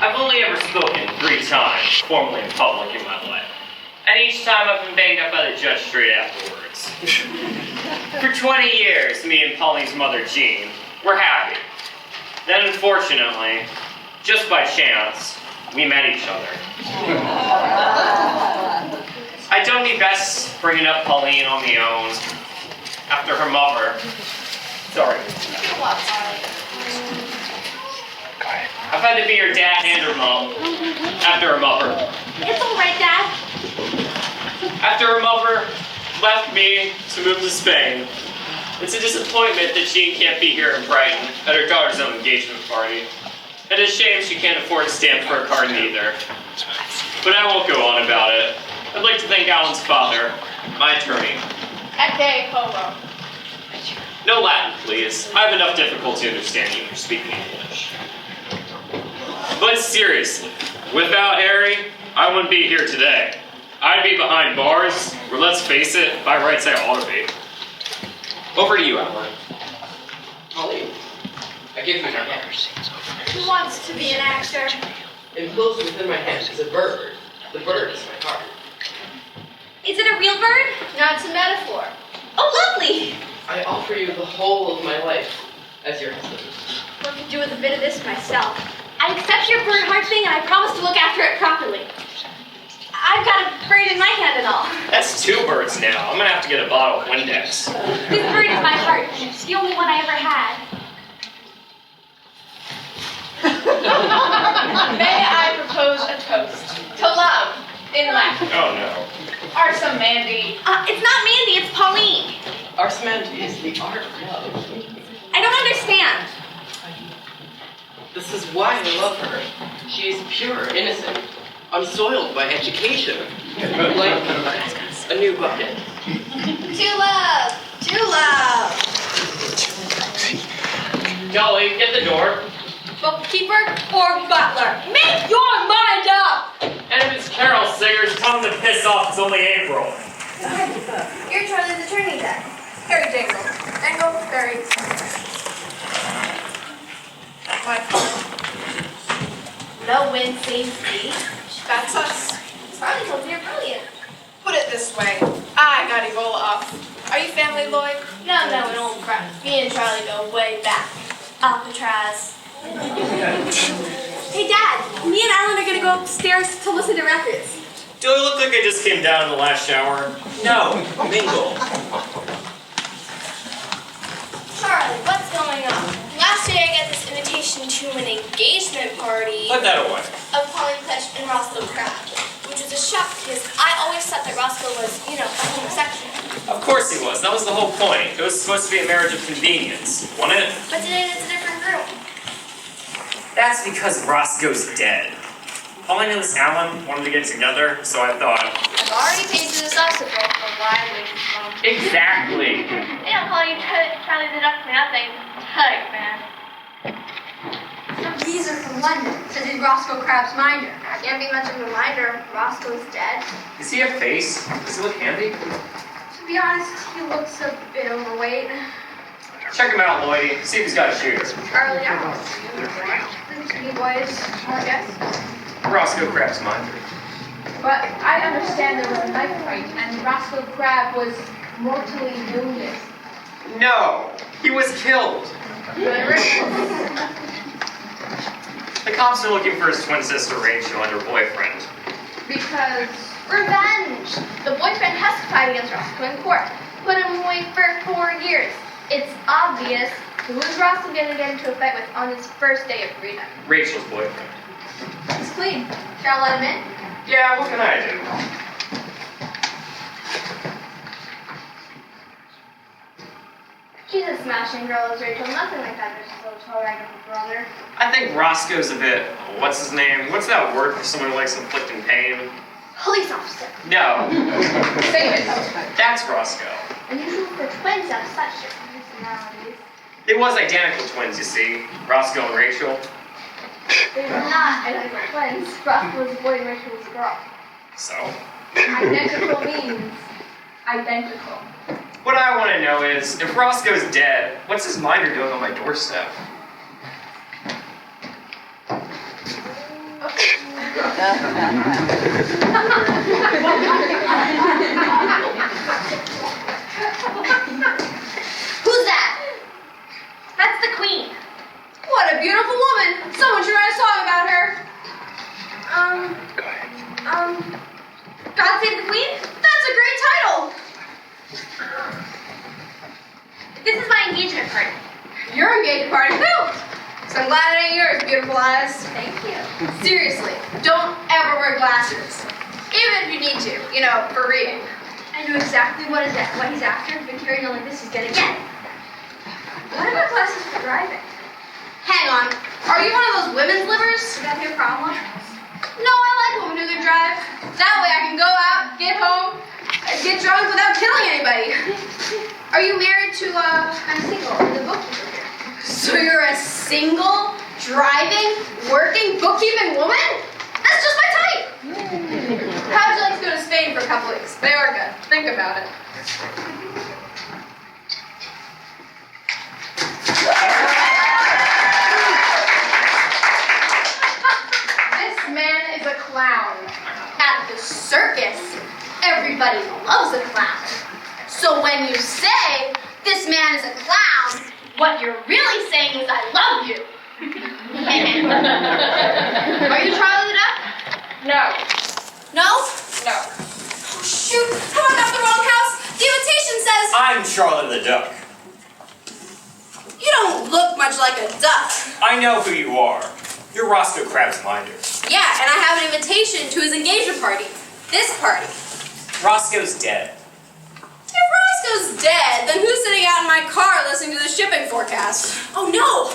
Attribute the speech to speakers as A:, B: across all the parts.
A: I've only ever spoken 3 times, formally in public in my life. And each time I've been banged up by the judge straight afterwards. For 20 years, me and Pauline's mother, Jean, were happy. Then unfortunately, just by chance, we met each other. I done me best bringing up Pauline on my own after her mother. Sorry. I've had to be her dad and her mom after her mother.
B: It's all right, Dad.
A: After her mother left me to move to Spain, it's a disappointment that Jean can't be here in Brighton at her daughter's own engagement party. And it's a shame she can't afford to stand for a card either. But I won't go on about it. I'd like to thank Alan's father, my attorney.
B: Ecce homo.
A: No Latin, please. I have enough difficulty understanding English speaking English. But seriously, without Harry, I wouldn't be here today. I'd be behind bars, where, let's face it, by rights I ought to be. Over to you, Alan.
C: Pauline, I give you my hand.
B: Who wants to be an actor?
C: Enclosed within my hand is a bird. The bird is my heart.
B: Is it a real bird? No, it's a metaphor. Oh, lovely!
C: I offer you the whole of my life as your husband.
B: What could do with a bit of this myself? I accept your bird heart thing and I promise to look after it properly. I've got a bird in my hand and all.
A: That's 2 birds now. I'm gonna have to get a bottle of Windex.
B: This bird is my heart. It's the only one I ever had.
D: May I propose a toast to love in Latin?
A: Oh no.
D: Arsa Mandy.
B: It's not Mandy, it's Pauline.
C: Arsement is the art of love.
B: I don't understand.
C: This is why I love her. She is pure, innocent, unsoiled by education, like a new bucket.
B: To love. To love.
A: Dolly, get the door.
B: Bookkeeper or butler? Make your mind up!
A: And if it's carol singers, tell them to piss off. It's only April.
B: You're Charlie's attorney then. Harry Dangle. Dangle, Barry. No win, same fee.
D: That's us.
B: Charlie told me you're brilliant.
D: Put it this way. I got Ebola off. Are you family, Lloyd?
B: No, an old friend. Me and Charlie go way back. Alcatraz. Hey, Dad. Me and Alan are gonna go upstairs to listen to records.
A: Do I look like I just came down in the last shower?
C: No, mingle.
B: Charlie, what's going on? Last year I got this invitation to an engagement party
A: Put that away.
B: of Pauline Clutch and Roscoe Crab, which was a shock because I always thought that Roscoe was, a homosexual.
A: Of course he was. That was the whole point. It was supposed to be a marriage of convenience, wasn't it?
B: But today it's a different room.
A: That's because Roscoe's dead. Pauline and this Alan wanted to get together, so I thought...
B: I've already paid for the subsidy for why I waited so long.
A: Exactly.
B: They don't call you Charlie deduct for nothing. Tight, man. These are from London, says he's Roscoe Crab's minder. Can't be much of a minder. Roscoe's dead.
A: Does he have face? Does he look handy?
B: To be honest, he looks a bit overweight.
A: Check him out, Lloydie. See if he's got a shoe.
B: Charlie, I don't see you before. The two boys, I guess.
A: Roscoe Crab's minder.
D: But I understand there was a knife fight and Roscoe Crab was mortally wounded.
A: No! He was killed! The cops are looking for his twin sister Rachel and her boyfriend.
D: Because
B: Revenge! The boyfriend testified against Roscoe in court. Put him away for 4 years. It's obvious who is Roscoe going to get into a fight with on his first day of freedom.
A: Rachel's boyfriend.
B: He's clean. Shall I let him in?
A: Yeah, what can I do?
B: He's a smashing girl as Rachel, nothing like that versus little tall ragged brother.
A: I think Roscoe's a bit, what's his name? What's that word for someone who likes inflicting pain?
B: Police officer.
A: No,
D: Say it.
A: that's Roscoe.
B: Unusual for twins to have such different personalities.
A: It was identical twins, you see. Roscoe and Rachel.
B: They were not identical twins. Roscoe was a boy and Rachel was a girl.
A: So,
D: Identical means identical.
A: what I want to know is, if Roscoe's dead, what's his minder doing on my doorstep?
B: Who's that? That's the queen.
D: What a beautiful woman. Someone should write a song about her.
B: God Save the Queen?
D: That's a great title.
B: This is my engagement party.
D: Your engagement party, too. So I'm glad it ain't yours, beautiful eyes.
B: Thank you.
D: Seriously, don't ever wear glasses. Even if you need to, for reading.
B: I know exactly what he's after. Victoria knowing this is gonna get.
D: What about glasses for driving? Hang on. Are you one of those women's livers?
B: Would that be a problem?
D: No, I like women who can drive. That way I can go out, get home, and get drunk without killing anybody. Are you married to,
B: I'm single. I'm the bookkeeper here.
D: So you're a single, driving, working, bookkeeping woman? That's just my type. How'd you like to go to Spain for a couple weeks? They are good. Think about it. This man is a clown. At the circus, everybody loves a clown. So when you say, this man is a clown, what you're really saying is, I love you. Are you Charlie the Duck?
E: No.
D: No?
E: No.
D: Oh, shoot. Have I got the wrong house? The invitation says,
A: I'm Charlie the Duck.
D: you don't look much like a duck.
A: I know who you are. You're Roscoe Crab's minder.
D: Yeah, and I have an invitation to his engagement party. This party.
A: Roscoe's dead.
D: If Roscoe's dead, then who's sitting out in my car listening to the shipping forecast? Oh no!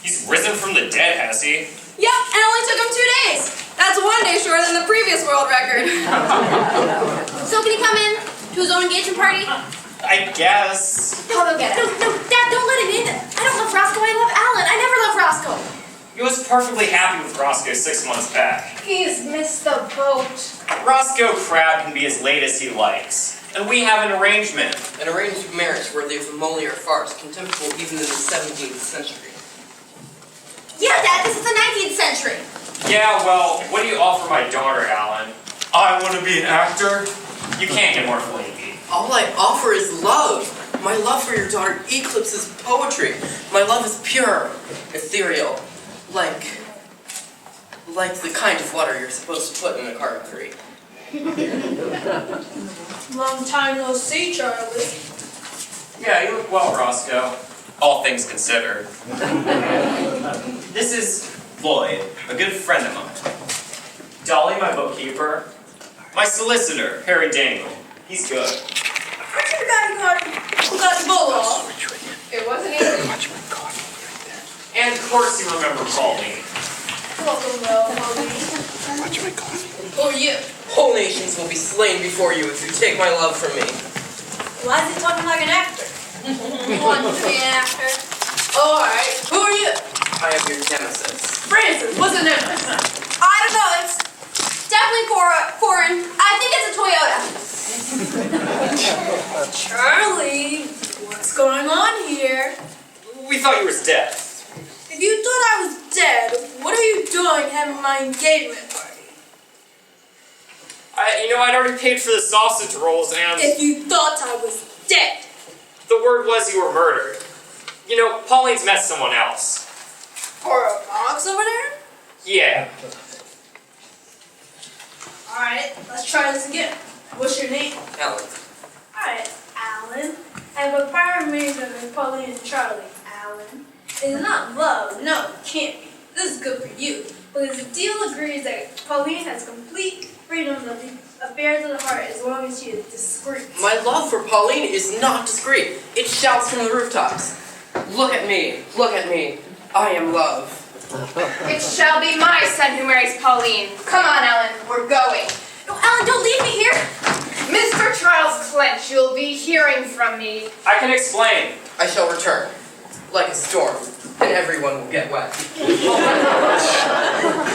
A: He's risen from the dead, has he?
D: Yep, and it only took him 2 days. That's 1 day shorter than the previous world record. So can he come in to his own engagement party?
A: I guess.
D: I'll go get it. No, Dad, don't let him in. I don't love Roscoe, I love Alan. I never loved Roscoe.
A: He was perfectly happy with Roscoe 6 months back.
D: He's missed the boat.
A: Roscoe Crab can be as late as he likes. And we have an arrangement.
C: An arranged marriage worthy of a Moliere farce, contemptible even in the 17th century.
D: Yeah, Dad, this is the 19th century.
A: Yeah, well, what do you offer my daughter, Alan? I want to be an actor? You can't get more flaky.
C: All I offer is love. My love for your daughter eclipses poetry. My love is pure, ethereal, like the kind of water you're supposed to put in a car of 3.
E: Long time no see, Charlie.
A: Yeah, you look well, Roscoe. All things considered. This is Lloyd, a good friend of mine. Dolly, my bookkeeper. My solicitor, Harry Dangle. He's good.
E: What's your guy who got the bull off?
D: It wasn't easy.
A: And of course you remember Pauline.
E: Welcome, well, Pauline.
C: Who are you? Whole nations will be slain before you if you take my love from me.
E: Why is he talking like an actor?
D: You want to be an actor?
C: Alright, who are you? I am your nemesis.
D: Francis, what's the nemesis? I don't know, it's definitely foreign. I think it's a Toyota.
E: Charlie, what's going on here?
A: We thought you were dead.
E: If you thought I was dead, what are you doing having my engagement party?
A: I'd already paid for the sausage rolls and...
E: If you thought I was dead.
A: The word was you were murdered. Pauline's met someone else.
E: Or a box over there?
A: Yeah.
E: Alright, let's try this again. What's your name?
C: Alan.
E: Alright, Alan. I have a prior arrangement with Pauline and Charlie. Alan. It is not love. No, it can't be. This is good for you. Because the deal agrees that Pauline has complete Freedom of the affairs of the heart as long as she is discreet.
C: My love for Pauline is not discreet. It shouts from the rooftops. Look at me. Look at me. I am love.
D: It shall be my son who marries Pauline. Come on, Ellen, we're going. No, Ellen, don't leave me here. Mr. Charles Clench, you'll be hearing from me.
A: I can explain.
C: I shall return, like a storm, and everyone will get wet.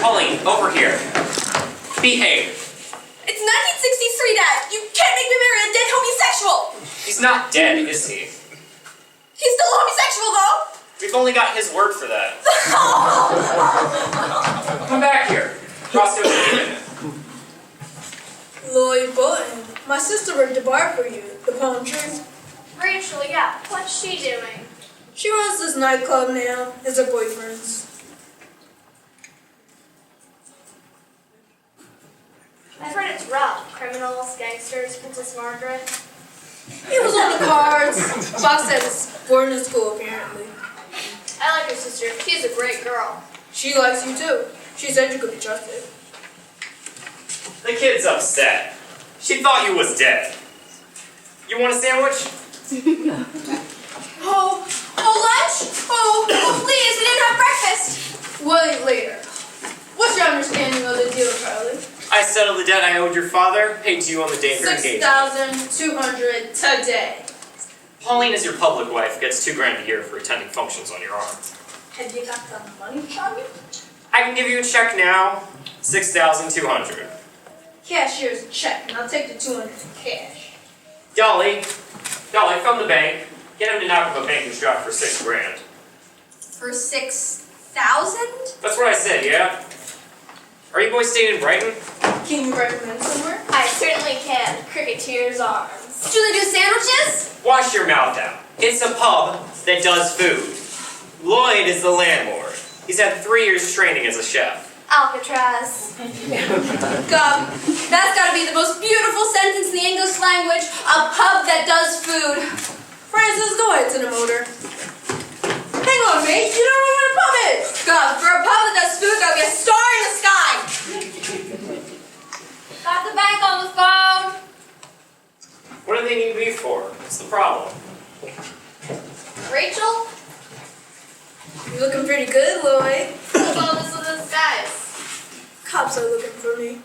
A: Pauline, over here. Behave.
D: It's 1963, Dad. You can't make me marry a dead homosexual.
A: He's not dead, is he?
D: He's still homosexual, though.
A: We've only got his word for that. Come back here. Roscoe, give me a minute.
E: Lloyd Bolton, my sister worked the bar for you, the palm tree.
B: Rachel, yeah, what's she doing?
E: She runs this nightclub now, as her boyfriend's.
B: I've heard it's rough. Criminals, gangsters, Princess Margaret.
E: He was on the cards. Fox said it's boarding school, apparently.
B: I like her sister. She's a great girl.
E: She likes you too. She said you could be trusted.
A: The kid's upset. She thought you was dead. You want a sandwich?
D: Oh, lunch? Oh, please, we didn't have breakfast.
E: We'll eat later. What's your understanding of the deal, Charlie?
A: I settled the debt I owed your father, paid to you on the day of your engagement.
E: $6,200 today.
A: Pauline is your public wife, gets $2,000 a year for attending functions on your arm.
E: Have you got the money, Charlie?
A: I can give you a check now, $6,200.
E: Cashier's check, and I'll take the $200 in cash.
A: Dolly, from the bank, get him to knock up a banker's draft for $6,000.
D: For 6,000?
A: That's what I said, yeah? Are you boys staying in Brighton?
E: Can you recommend somewhere?
B: I certainly can. Cricketier's Arms.
D: Do they do sandwiches?
A: Wash your mouth out. It's a pub that does food. Lloyd is the landlord. He's had 3 years training as a chef.
B: Alcatraz.
D: God, that's gotta be the most beautiful sentence in the English language. A pub that does food.
E: Francis, go ahead to the motor. Hang on, mate. You don't know where the pub is.
D: God, for a pub that does food, gotta be a star in the sky. Got the bank on the phone.
A: What do they need me for? What's the problem?
B: Rachel?
E: You're looking pretty good, Lloyd.
B: Who's all this in disguise?
E: Cops are looking for me.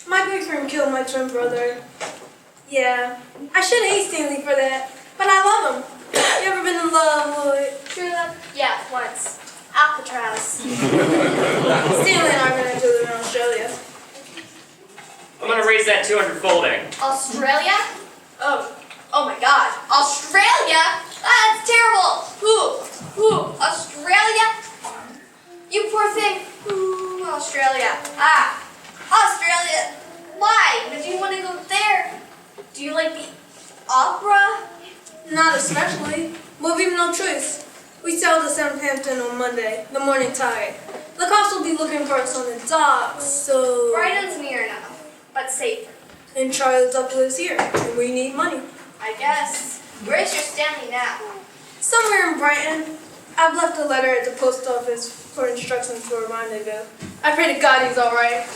E: My boyfriend killed my twin brother. Yeah, I should hate Stanley for that, but I love him. You ever been in love, Lloyd?
B: True love? Yeah, once. Alcatraz.
E: Stanley and I are going to do it in Australia.
A: I'm gonna raise that 200 folding.
B: Australia?
D: Oh my God, Australia? That's terrible. Ooh, Australia? You poor thing. Ooh, Australia. Australia. Why? Did you want to go there? Do you like the opera?
E: Not especially. But we've no choice. We sail to Southampton on Monday, the morning tide. The cops will be looking for us on the docks, so...
B: Brighton's near enough, but safer.
E: And Charlie's up lives here, and we need money.
B: I guess. Where's your Stanley now?
E: Somewhere in Brighton. I've left a letter at the post office for instructions for a rendezvous. I pray to God he's all right.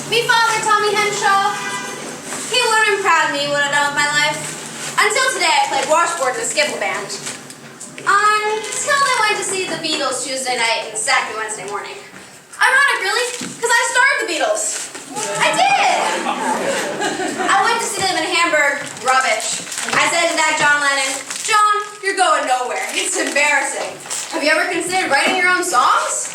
D: Me father, Tommy Henshaw. He wouldn't have proud of me, would have done with my life. Until today, I played washboard in a skiffle band. Until I went to see the Beatles Tuesday night and Saturday Wednesday morning. Ironic, really, because I started the Beatles. I did. I went to see them in Hamburg. Rubbish. I said to that John Lennon, John, you're going nowhere. It's embarrassing. Have you ever considered writing your own songs?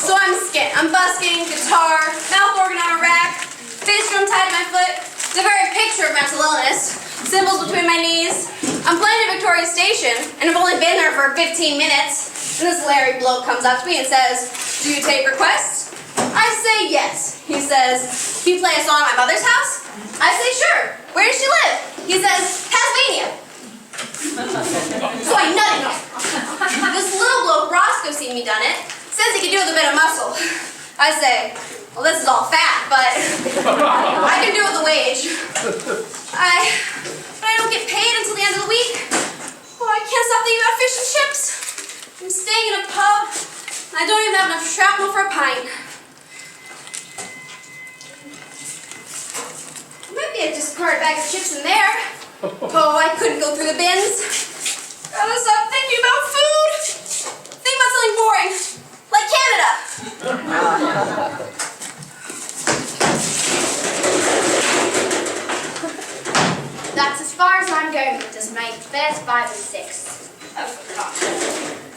D: So I'm busking, guitar, mouth organ on a rack, bass drum tied to my foot. It's a very picture of mental illness. Cymbals between my knees. I'm playing at Victoria Station, and I've only been there for 15 minutes. And this Larry bloke comes up to me and says, do you take requests? I say yes. He says, can you play a song at my mother's house? I say sure. Where does she live? He says, Tasmania. So I nutted him. This little bloke, Roscoe, seen me done it. Says he can do with a bit of muscle. I say, well, this is all fat, but I can do with a wage. But I don't get paid until the end of the week. Oh, I can't stop thinking about fish and chips. I'm staying in a pub. I don't even have enough shrapnel for a pint. Maybe I just poured a bag of chips in there. Oh, I couldn't go through the bins. Gotta stop thinking about food. Think about something boring, like Canada. That's as far as I'm going with this, mate. There's 5 and 6.
F: Oh, gosh.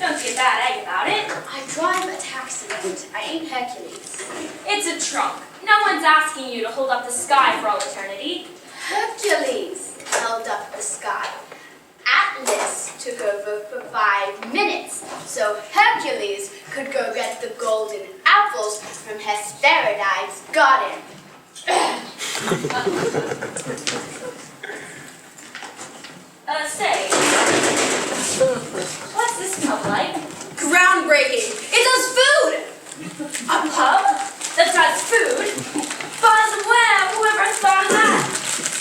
F: Don't get that egg about it.
D: I drive a taxi, mate. I ain't Hercules.
F: It's a trunk. No one's asking you to hold up the sky for all eternity.
D: Hercules held up the sky. Atlas took over for 5 minutes, so Hercules could go get the golden apples from Hesperides' garden.
F: Say, what's this pub like?
D: Groundbreaking. It does food.
F: A pub that does food? Buzz and wham, whoever thought of that?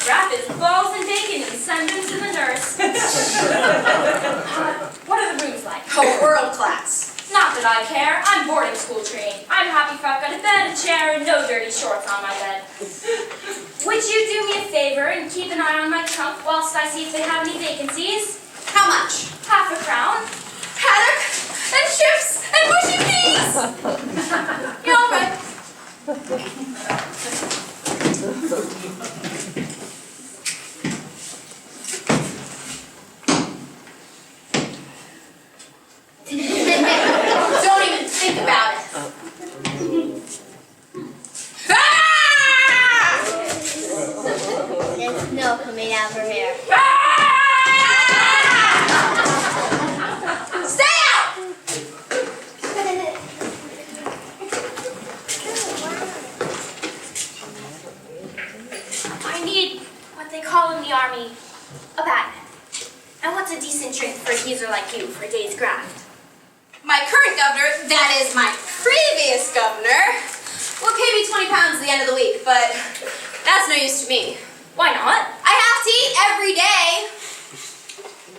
F: Rapids, balls, and bacon, and send them to the nurse. What are the rooms like?
D: Oh, world class.
F: Not that I care. I'm boarding school trained. I'm happy if I've got a bed, a chair, and no dirty shorts on my bed. Would you do me a favor and keep an eye on my trunk whilst I see if they have any vacancies?
D: How much?
F: Half a crown.
D: Haddock and chips and mushy peas. You're all right. Don't even think about it.
B: There's snow coming out from here.
D: Stay out!
F: I need what they call in the army a batman. And what's a decent drink for a geezer like you for a day's graft?
D: My current governor, that is my previous governor, will pay me 20 pounds at the end of the week, but that's no use to me.
F: Why not?
D: I have to eat every day.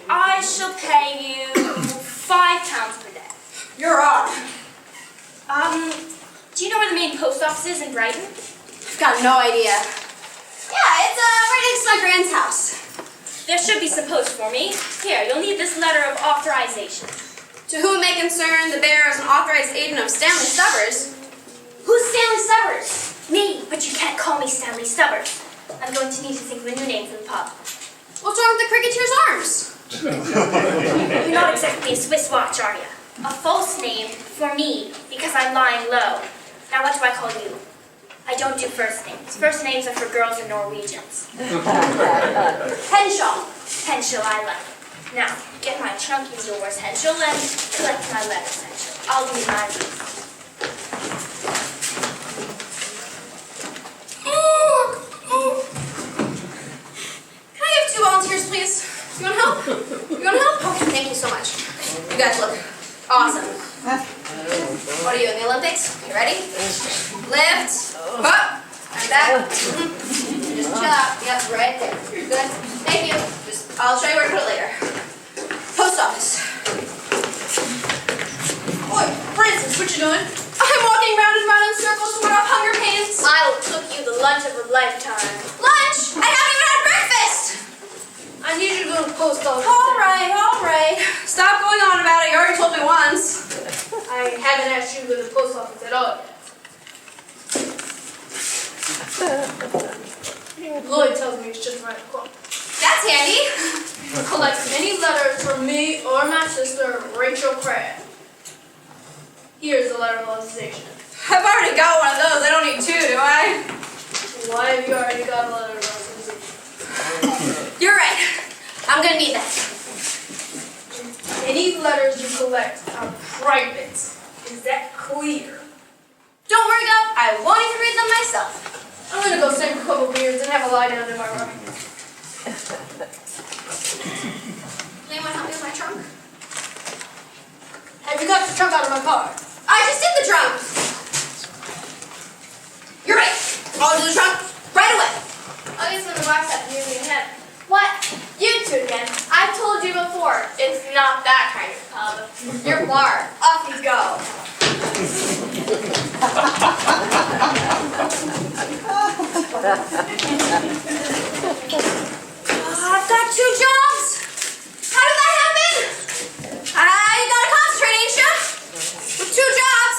F: I shall pay you 5 pounds per day.
D: You're on.
F: Do you know where the main post office is in Brighton?
D: I've got no idea. Yeah, it's right next to my grand's house.
F: There should be some post for me. Here, you'll need this letter of authorization.
D: To whom it may concern, the bearer is an authorized agent of Stanley Stubbers.
F: Who's Stanley Stubbers? Me, but you can't call me Stanley Stubbers. I'm going to need to think of a new name for the pub.
D: What's wrong with the Cricketier's Arms?
F: You're not exactly a Swiss watch, are you? A false name for me, because I'm lying low. Now what do I call you? I don't do first names. First names are for girls and Norwegians.
D: Henshaw.
F: Henschel, I like it. Now, get my trunk in yours, Henschel, and collect my letters, Henschel. I'll do my reason.
D: Can I have 2 volunteers, please? You want help? You want help? Okay, thank you so much. You guys look awesome. What are you, in the Olympics? You ready? Lift, up, and back. Just chill out. Yep, right there. Good. Thank you. I'll show you where to put it later. Post office. Boy, Francis, what you doing? I'm walking round and round in circles to put off hunger pains.
F: I will cook you the lunch of a lifetime.
D: Lunch? I haven't even had breakfast.
E: I need you to go to the post office.
D: All right. Stop going on about it. You already told me once.
E: I haven't asked you to go to the post office at all yet. Lloyd tells me it's just right across.
D: That's handy.
E: Collect any letters from me or my sister, Rachel Crabb. Here's the letter of authorization.
D: I've already got one of those. I don't need 2, do I?
E: Why have you already got a letter of authorization?
D: You're right. I'm gonna need that.
E: Any letters you collect are private. Is that clear?
D: Don't worry, Gov, I won't even read them myself.
E: I'm gonna go sink a couple beers and have a lie down in my room.
D: Anyone help me with my trunk?
E: Have you got your trunk out of my car?
D: I just did the trunk. You're right. I'll do the trunk right away.
B: I'll get some of the box up near your head.
D: What? You two again. I've told you before, it's not that kind of pub. You're bar. Off you go. I've got 2 jobs. How did that happen? You gotta concentrate, ain't ya? With 2 jobs.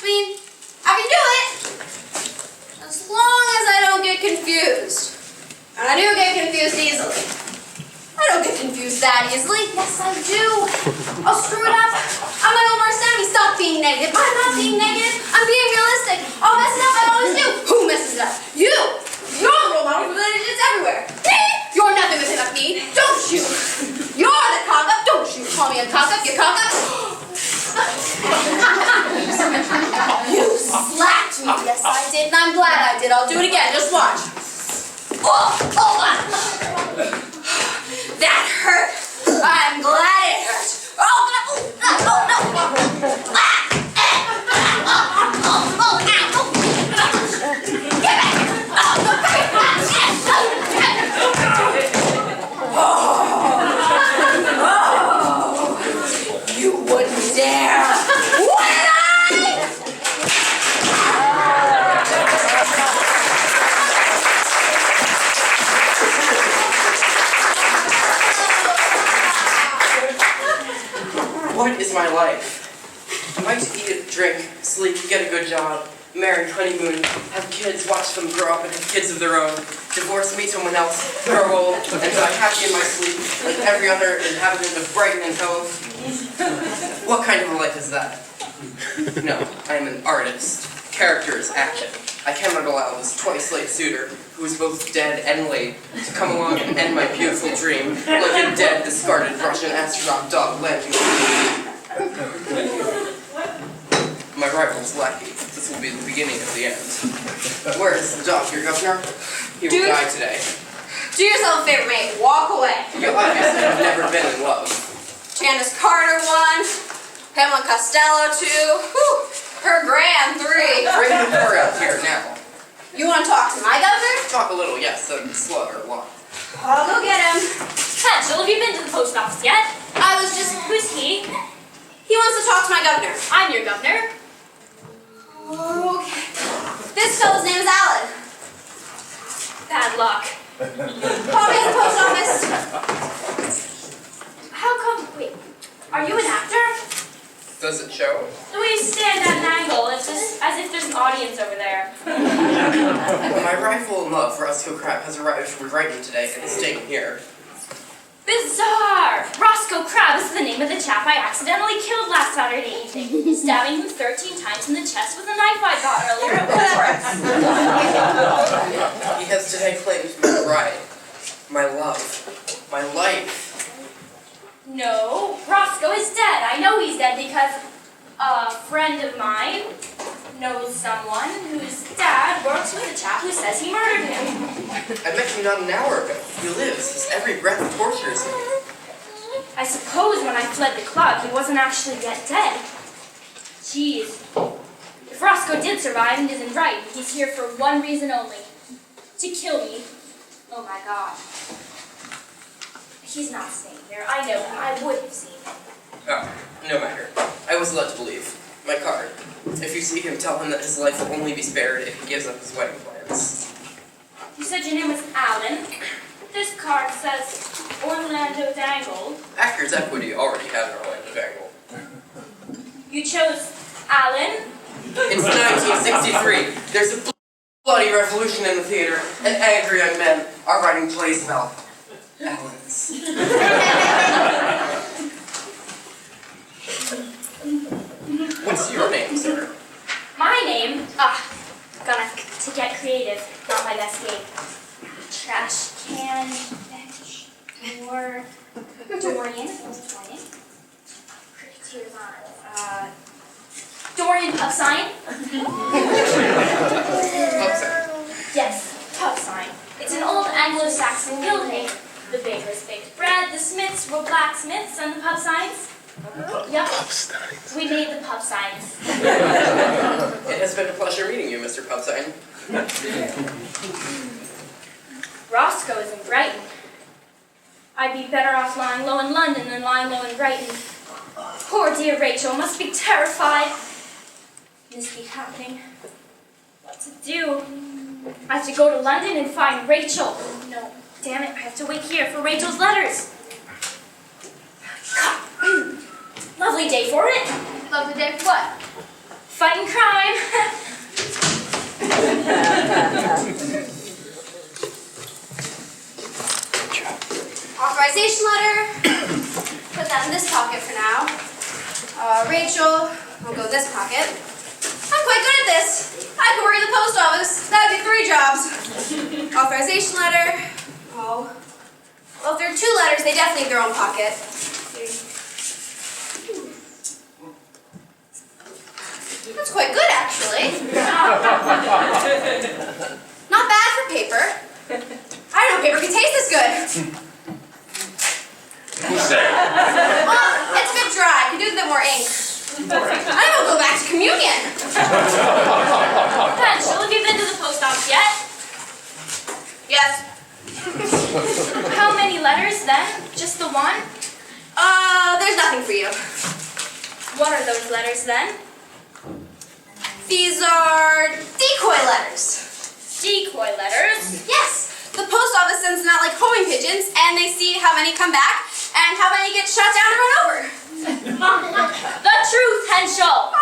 D: I mean, I can do it. As long as I don't get confused. And I do get confused easily. I don't get confused that easily. Yes, I do. I'll screw it up. I'm my own worst enemy. Stop being negative. I'm not being negative. I'm being realistic. I'll mess it up. I always do. Who messes it up? You. You're a role model for it's everywhere. Me? You're nothing to pick up me. Don't you? You're the cock up. Don't you call me a cock up. You cock up. You slapped me. Yes, I did. And I'm glad I did. I'll do it again. Just watch. That hurt. I'm glad it hurt. Get back here. You wouldn't dare. Would I?
C: What is my life? Am I to eat, drink, sleep, get a good job, marry, honeymoon, have kids, watch them grow up and have kids of their own, divorce, meet someone else, grow old, and die happy in my sleep like every other inhabitant of Brighton and Hove? What kind of a life is that? No, I am an artist. Character is action. I cannot allow this twice-late suitor, who is both dead and late, to come along and end my beautiful dream like a dead, discarded Russian astronaut dog landing. My rival's lucky. This will be the beginning of the end. Where is the doctor, Governor? He will die today.
D: Do yourself a favor, mate. Walk away.
C: You obviously have never been in love.
D: Janice Carter won. Pamela Costello 2. Whew. Her grand 3.
C: Bring her out here now.
D: You want to talk to my governor?
C: Talk a little, yes, and slaughter a lot.
D: I'll go get him.
F: Angela, have you been to the post office yet?
D: I was just...
F: Who's he?
D: He wants to talk to my governor.
F: I'm your governor.
D: Okay. This fellow's name is Alan.
F: Bad luck.
D: Call me at the post office.
F: How come? Wait, are you an actor?
C: Does it show?
F: The way you stand at an angle, it's just as if there's an audience over there.
C: My rifle in love, Roscoe Crab, has arrived from Brighton today and is staying here.
F: Bizarre! Roscoe Crab is the name of the chap I accidentally killed last Saturday evening, stabbing him 13 times in the chest with a knife I got earlier at Woodworth.
C: He has today claimed my bride, my love, my life.
F: No, Roscoe is dead. I know he's dead because a friend of mine knows someone whose dad works with a chap who says he murdered him.
C: I met him not an hour ago. He lives. His every breath tortures me.
F: I suppose when I fled the club, he wasn't actually yet dead. Jeez. If Roscoe did survive and isn't right, he's here for one reason only. To kill me. Oh my god. He's not staying here. I know him. I would have seen him.
C: Oh, no matter. I was led to believe. My card. If you see him, tell him that his life will only be spared if he gives up his wedding plans.
F: You said your name was Alan. This card says Orlando Dangle.
C: Actors Equity already had an Orlando Dangle.
F: You chose Alan?
C: It's 1963. There's a bloody revolution in the theater, and angry young men are writing plays about Alans. What's your name, sir?
F: My name? To get creative, not my best game. Trash can, bench, door, Dorian. Pretty tears on. Dorian of Science. sign?
C: Pub sign.
F: Yes, pub sign. It's an old Anglo-Saxon guild name. The bakers baked bread, the smiths were blacksmiths, and the pub signs? Yep. We made the pub signs.
C: It has been a pleasure meeting you, Mr. Pub sign.
F: Roscoe is in Brighton. I'd be better off lying low in London than lying low in Brighton. Poor dear Rachel must be terrified. This be happening. What to do? I have to go to London and find Rachel. No, damn it, I have to wait here for Rachel's letters. Lovely day for it.
B: Lovely day for what?
F: Fighting crime.
D: Authorization letter. Put that in this pocket for now. Rachel, I'll go in this pocket. I'm quite good at this. I could work in the post office. That would be 3 jobs. Authorization letter. Oh. Well, if there are 2 letters, they definitely have their own pocket. That's quite good, actually. Not bad for paper. I don't know if paper can taste this good.
A: Who's that?
D: It's a bit dry. Could do with a bit more ink. I won't go back to communion.
F: Pencil, have you been to the post office yet?
D: Yes.
F: How many letters then? Just the one?
D: There's nothing for you.
F: What are those letters then?
D: These are decoy letters.
F: Decoy letters?
D: Yes. The post office sends them out like homing pigeons, and they see how many come back and how many get shot down and run over.
F: The truth, Henschel!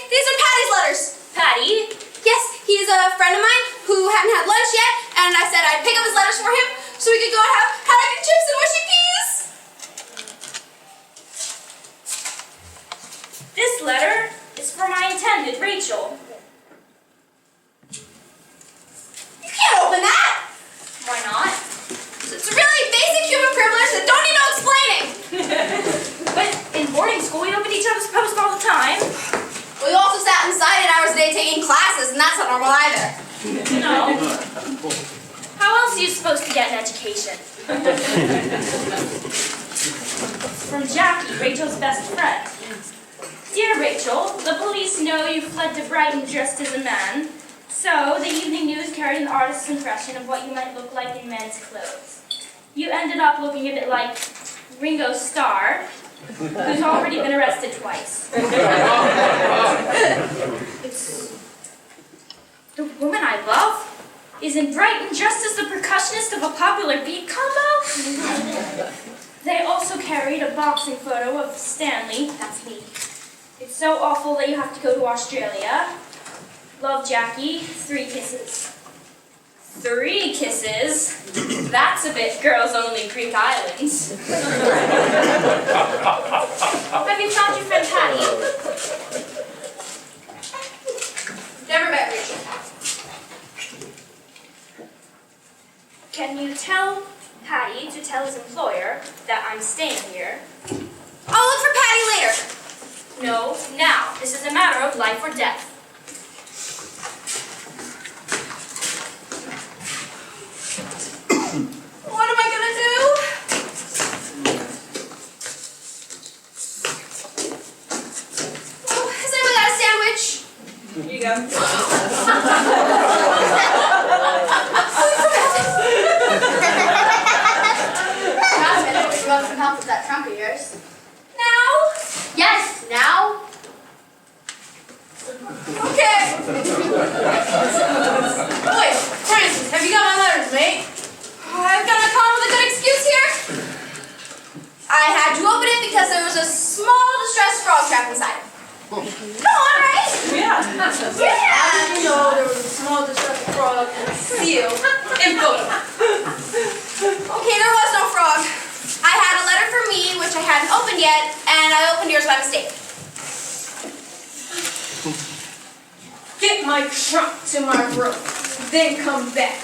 D: These are Patty's letters.
F: Patty?
D: Yes, he's a friend of mine who hadn't had lunch yet, and I said I'd pick up his letters for him so we could go and have haddock and chips and mushy peas.
F: This letter is for my intended, Rachel.
D: You can't open that.
F: Why not?
D: It's a really basic human privilege that don't need no explaining.
F: But in boarding school, we opened each other's post all the time.
D: We also sat inside 8 hours a day taking classes, and that's not normal either.
F: No. How else are you supposed to get an education? From Jackie, Rachel's best friend. Dear Rachel, the police know you fled to Brighton dressed as a man, so the evening news carried an artist's impression of what you might look like in men's clothes. You ended up looking a bit like Ringo Starr, who's already been arrested twice. The woman I love is in Brighton dressed as the percussionist of a popular beat combo. They also carried a boxing photo of Stanley, that's me. It's so awful that you have to go to Australia. Love, Jackie. 3 kisses. 3 kisses? That's a bit girls only Greek islands. Have you found your friend Patty?
D: Never met Rachel.
F: Can you tell Patty to tell his employer that I'm staying here?
D: I'll look for Patty later.
F: No, now. This is a matter of life or death.
D: What am I gonna do? Oh, has anyone got a sandwich?
E: Here you go.
B: We should want some help with that trunk of yours.
D: Now?
B: Yes, now.
D: Okay. Wait, Francis, have you got my letters, mate? I've got to come up with a good excuse here. I had to open it because there was a small distressed frog trap inside. Come on, right?
E: Yeah.
D: Yeah.
E: You know there was a small distressed frog and a seal in photo.
D: Okay, there was no frog. I had a letter for me, which I hadn't opened yet, and I opened yours by mistake.
E: Get my trunk to my room, then come back.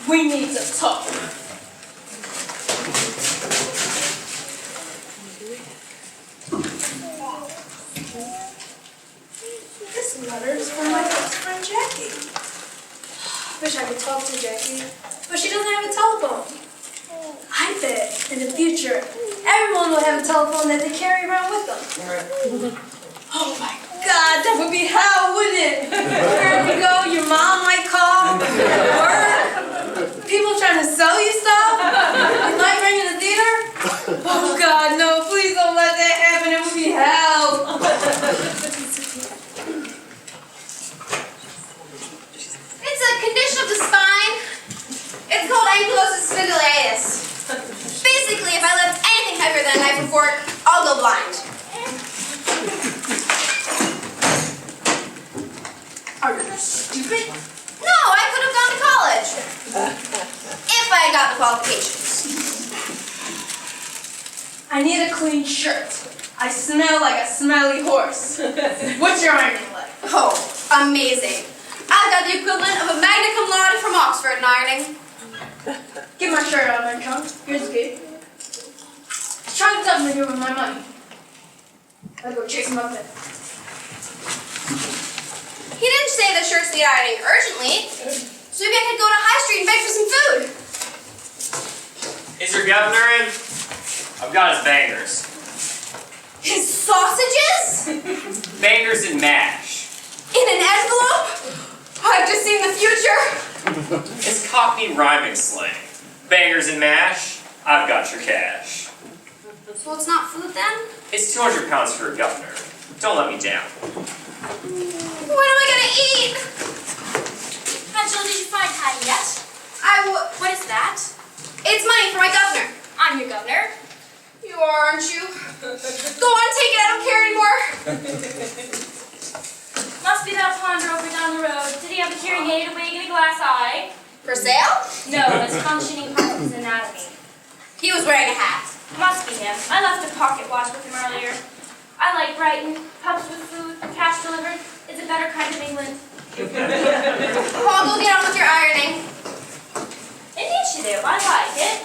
E: We need to talk.
F: This
E: Letters from my best friend Jackie. Wish I could talk to Jackie, but she doesn't have a telephone. I bet in the future, everyone will have a telephone that they carry around with them. Oh my God, that would be hell, wouldn't it? Wherever you go, your mom might call, work, people trying to sell you stuff, you might ring in the theater. Oh God, no, please don't let that happen, it would be hell.
D: It's a condition of the spine. It's called ankylosing spondylitis. Basically, if I lift anything heavier than a knife or fork, I'll go blind. Are you stupid? No, I could have gone to college. If I had got the qualifications.
E: I need a clean shirt. I smell like a smelly horse. What's your ironing like?
D: Oh, amazing. I've got the equivalent of a magna cum laude from Oxford in ironing.
E: Get my shirt out of my trunk. Here's the key. Try to me here with my money. I'll go chase him up there.
D: He didn't say the shirts need ironing urgently, so maybe I could go to High Street and beg for some food.
A: Is your governor in? I've got his bangers.
D: His sausages?
A: Bangers and mash.
D: In an envelope? I've just seen the future.
A: It's Cockney rhyming slang. Bangers and mash, I've got your cash.
D: So it's not food then?
A: It's 200 pounds for a governor. Don't let me down.
D: What am I gonna eat?
F: Angela, did you find Patty yet?
D: What
F: is that?
D: It's money for my governor.
F: I'm your governor.
D: You are, aren't you? Go on, take it. I don't care anymore.
F: Must be that pawnbroker down the road. Did he have a hearing aid, a wig, and a glass eye?
D: For sale?
F: No, it's functioning part of his anatomy.
D: He was wearing a hat.
F: Must be him. I left a pocket watch with him earlier. I like Brighton. Pubs with food, cash delivered. It's a better kind of England.
D: I'll go get on with your ironing.
F: Initiative, I like it.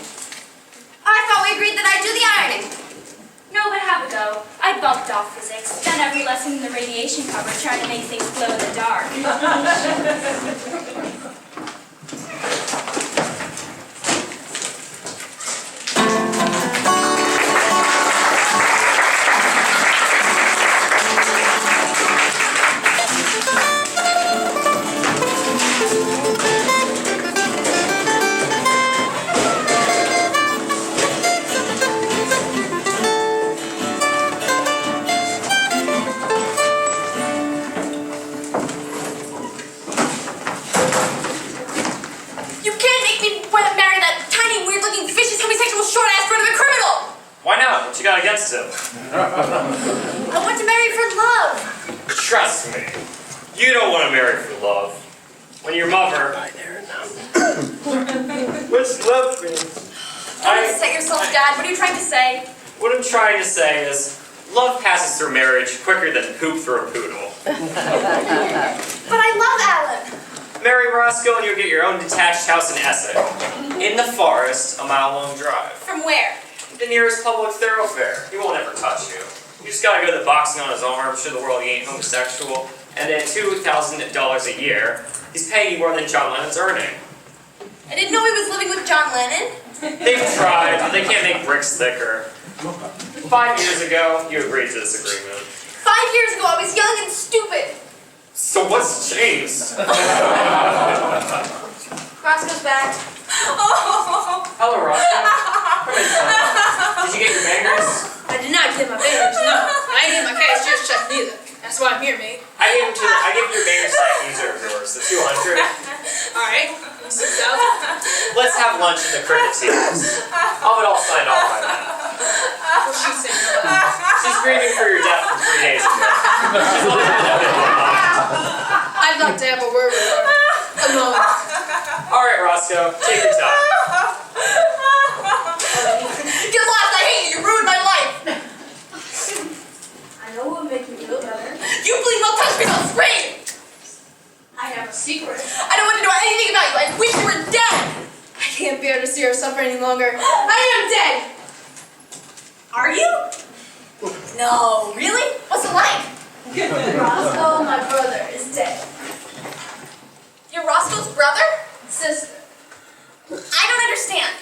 D: I thought we agreed that I'd do the ironing.
F: No, but have a go. I bumped off physics, spent every lesson in the radiation cover trying to make things glow in the dark.
A: What you got against him?
D: I want to marry for love.
A: Trust me, you don't want to marry for love. When your mother... What's love mean?
D: Don't upset yourself, Dad. What are you trying to say?
A: What I'm trying to say is, love passes through marriage quicker than poop through a poodle.
D: But I love Alan.
A: Marry Roscoe and you'll get your own detached house in Essex. In the forest, a mile-long drive.
D: From where?
A: The nearest public thoroughfare. He won't ever touch you. You just gotta go to the boxing on his arm, show the world he ain't homosexual, and at $2,000 a year, he's paying you more than John Lennon's earning.
D: I didn't know he was living with John Lennon.
A: They've tried, but they can't make bricks thicker. 5 years ago, you agreed to this agreement.
D: 5 years ago, I was young and stupid.
A: So what's changed?
D: Roscoe's back. Oh.
A: Hello, Roscoe. Come in, son. Did you get your bangers?
E: I did not get my bangers, no. I ain't get my cashier's check neither. That's why I'm here, mate.
A: I gave your bangers to that user of yours, the 200.
E: Alright, so.
A: Let's have lunch in the cricket teams. I'll have it all signed off by then.
E: What's she saying?
A: She's grieving for your death from 3 days ago. She's only been a bit more mind.
E: I'd like to have a word with her. Alone.
A: Alright, Roscoe, take your time.
D: Get lost, I hate you. You ruined my life.
E: I know what would make you feel better.
D: You please don't touch me, I'll scream.
E: I have a secret.
D: I don't want to know anything about you. I wish you were dead.
E: I can't bear to see her suffer any longer. I am dead!
D: Are you? No, really? What's it like?
E: Roscoe, my brother, is dead.
D: You're Roscoe's brother?
E: Sister.
D: I don't understand.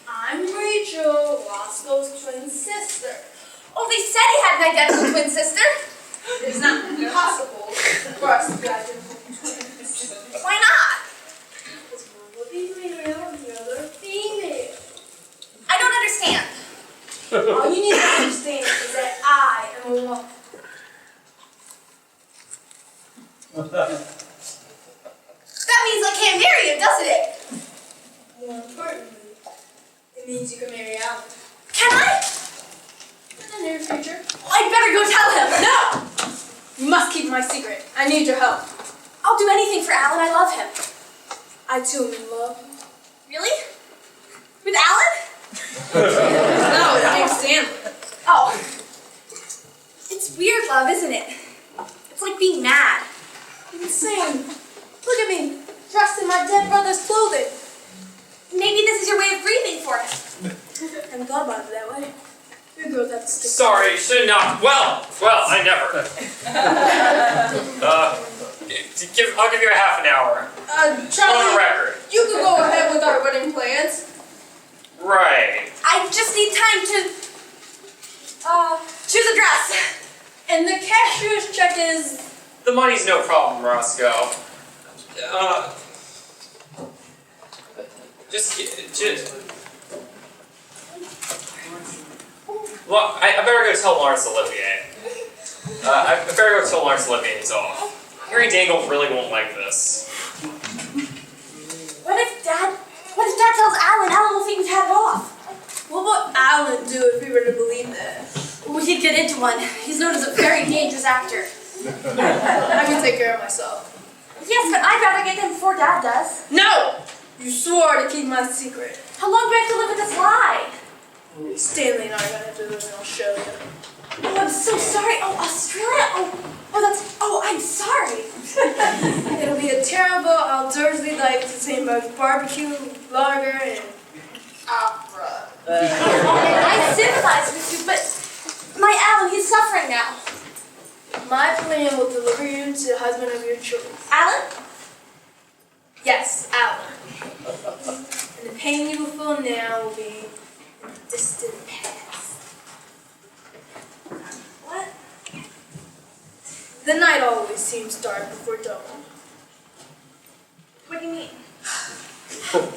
E: I'm Rachel, Roscoe's twin sister.
D: Oh, they said he had an identical twin sister.
E: It's not possible for us to be identical twins.
D: Why not?
E: Because one will be male and the other female.
D: I don't understand.
E: All you need to understand is that I am a woman.
D: That means I can't marry you, doesn't it?
E: More importantly, it means you can marry Alan.
D: Can I?
E: In the near future.
D: I'd better go tell him.
E: No! You must keep my secret. I need your help.
D: I'll do anything for Alan. I love him.
E: I too am in love.
D: Really? With Alan?
E: No, it's James Stanley.
D: Oh. It's weird love, isn't it? It's like being mad.
E: Insane. Look at me, dressed in my dead brother's clothing.
D: Maybe this is your way of grieving for him.
E: I hadn't thought about it that way. You girls have to stick.
A: Sorry, should not. Well, I never. I'll give you a half an hour. On the
E: Charlie,
A: record.
E: you can go ahead with our wedding plans.
A: Right.
D: I just need time to choose a dress.
E: And the cashier's check is...
A: The money's no problem, Roscoe. Just. Well, I better go tell Lawrence Olivier. I better go tell Lawrence Olivier he's off. Harry Dangle really won't like this.
D: What if Dad tells Alan? Alan will think we've had it off.
E: What would Alan do if we were to believe this?
D: We could get into one. He's known as a very dangerous actor.
E: I can take care of myself.
D: Yes, but I'd rather get him before Dad does.
E: No! You swore to keep my secret.
D: How long do I have to live with this lie?
E: Stanley and I are going to live in Australia.
D: Oh, I'm so sorry. Oh, Australia? Oh, I'm sorry.
E: It'll be a terrible outdoorsy life to same about barbecue, lager, and opera.
D: I sympathize with you, but my Alan, he's suffering now.
E: My plan will deliver you to the husband of your choice.
D: Alan?
E: Yes, Alan. And the pain you will feel now will be in the distant past.
D: What?
E: The night always seems dark before dawn.
D: What do you mean?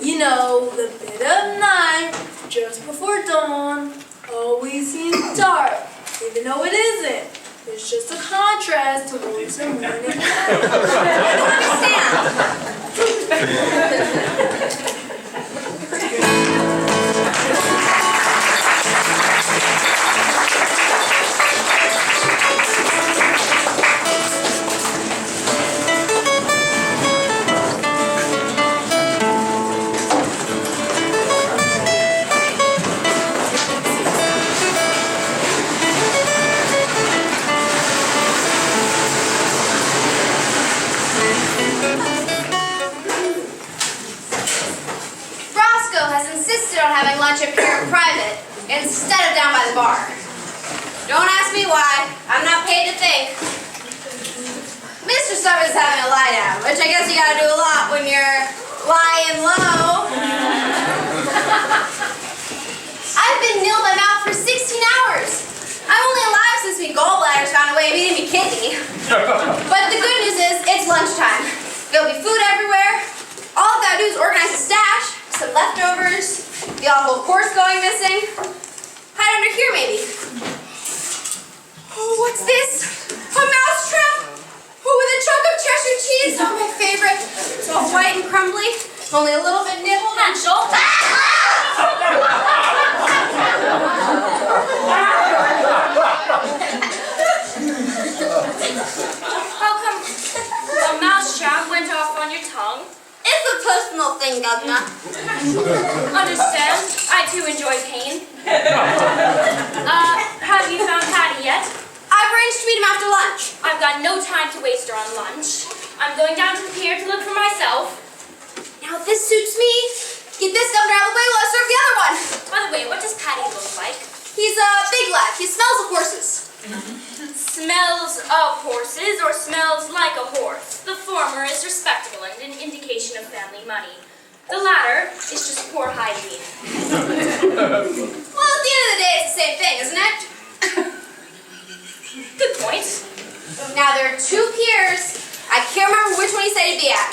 E: You know, the bit of night just before dawn always seems dark, even though it isn't. It's just a contrast towards the morning.
D: I don't understand. Roscoe has insisted on having lunch up here in private instead of down by the bar. Don't ask me why. I'm not paid to think. Mr. Summers is having a lie down, which I guess you gotta do a lot when you're lying low. I've been nilled my mouth for 16 hours. I'm only alive since my gallbladder's found a way of eating me kidney. But the good news is, it's lunchtime. There'll be food everywhere. All I've got to do is organize a stash, some leftovers, the awful course going missing. Hide under here, maybe. Oh, what's this? A mousetrap? Oh, with a chunk of Cheshire cheese. Oh, my favorite. It's all white and crumbly, only a little bit nibbled and jolted.
F: How come a mousetrap went off on your tongue?
D: It's a personal thing, Guvnor.
F: Understand? I too enjoy pain. Have you found Patty yet?
D: I've arranged to meet him after lunch.
F: I've got no time to waste her on lunch. I'm going down to the pier to look for myself.
D: Now, if this suits me, get this Guvnor out of the way while I serve the other one.
F: By the way, what does Patty look like?
D: He's a big lad. He smells of horses.
F: Smells of horses or smells like a horse. The former is respectable and an indication of family money. The latter is just poor hygiene.
D: Well, at the end of the day, it's the same thing, isn't it?
F: Good point.
D: Now, there are two piers. I can't remember which one you said you'd be at.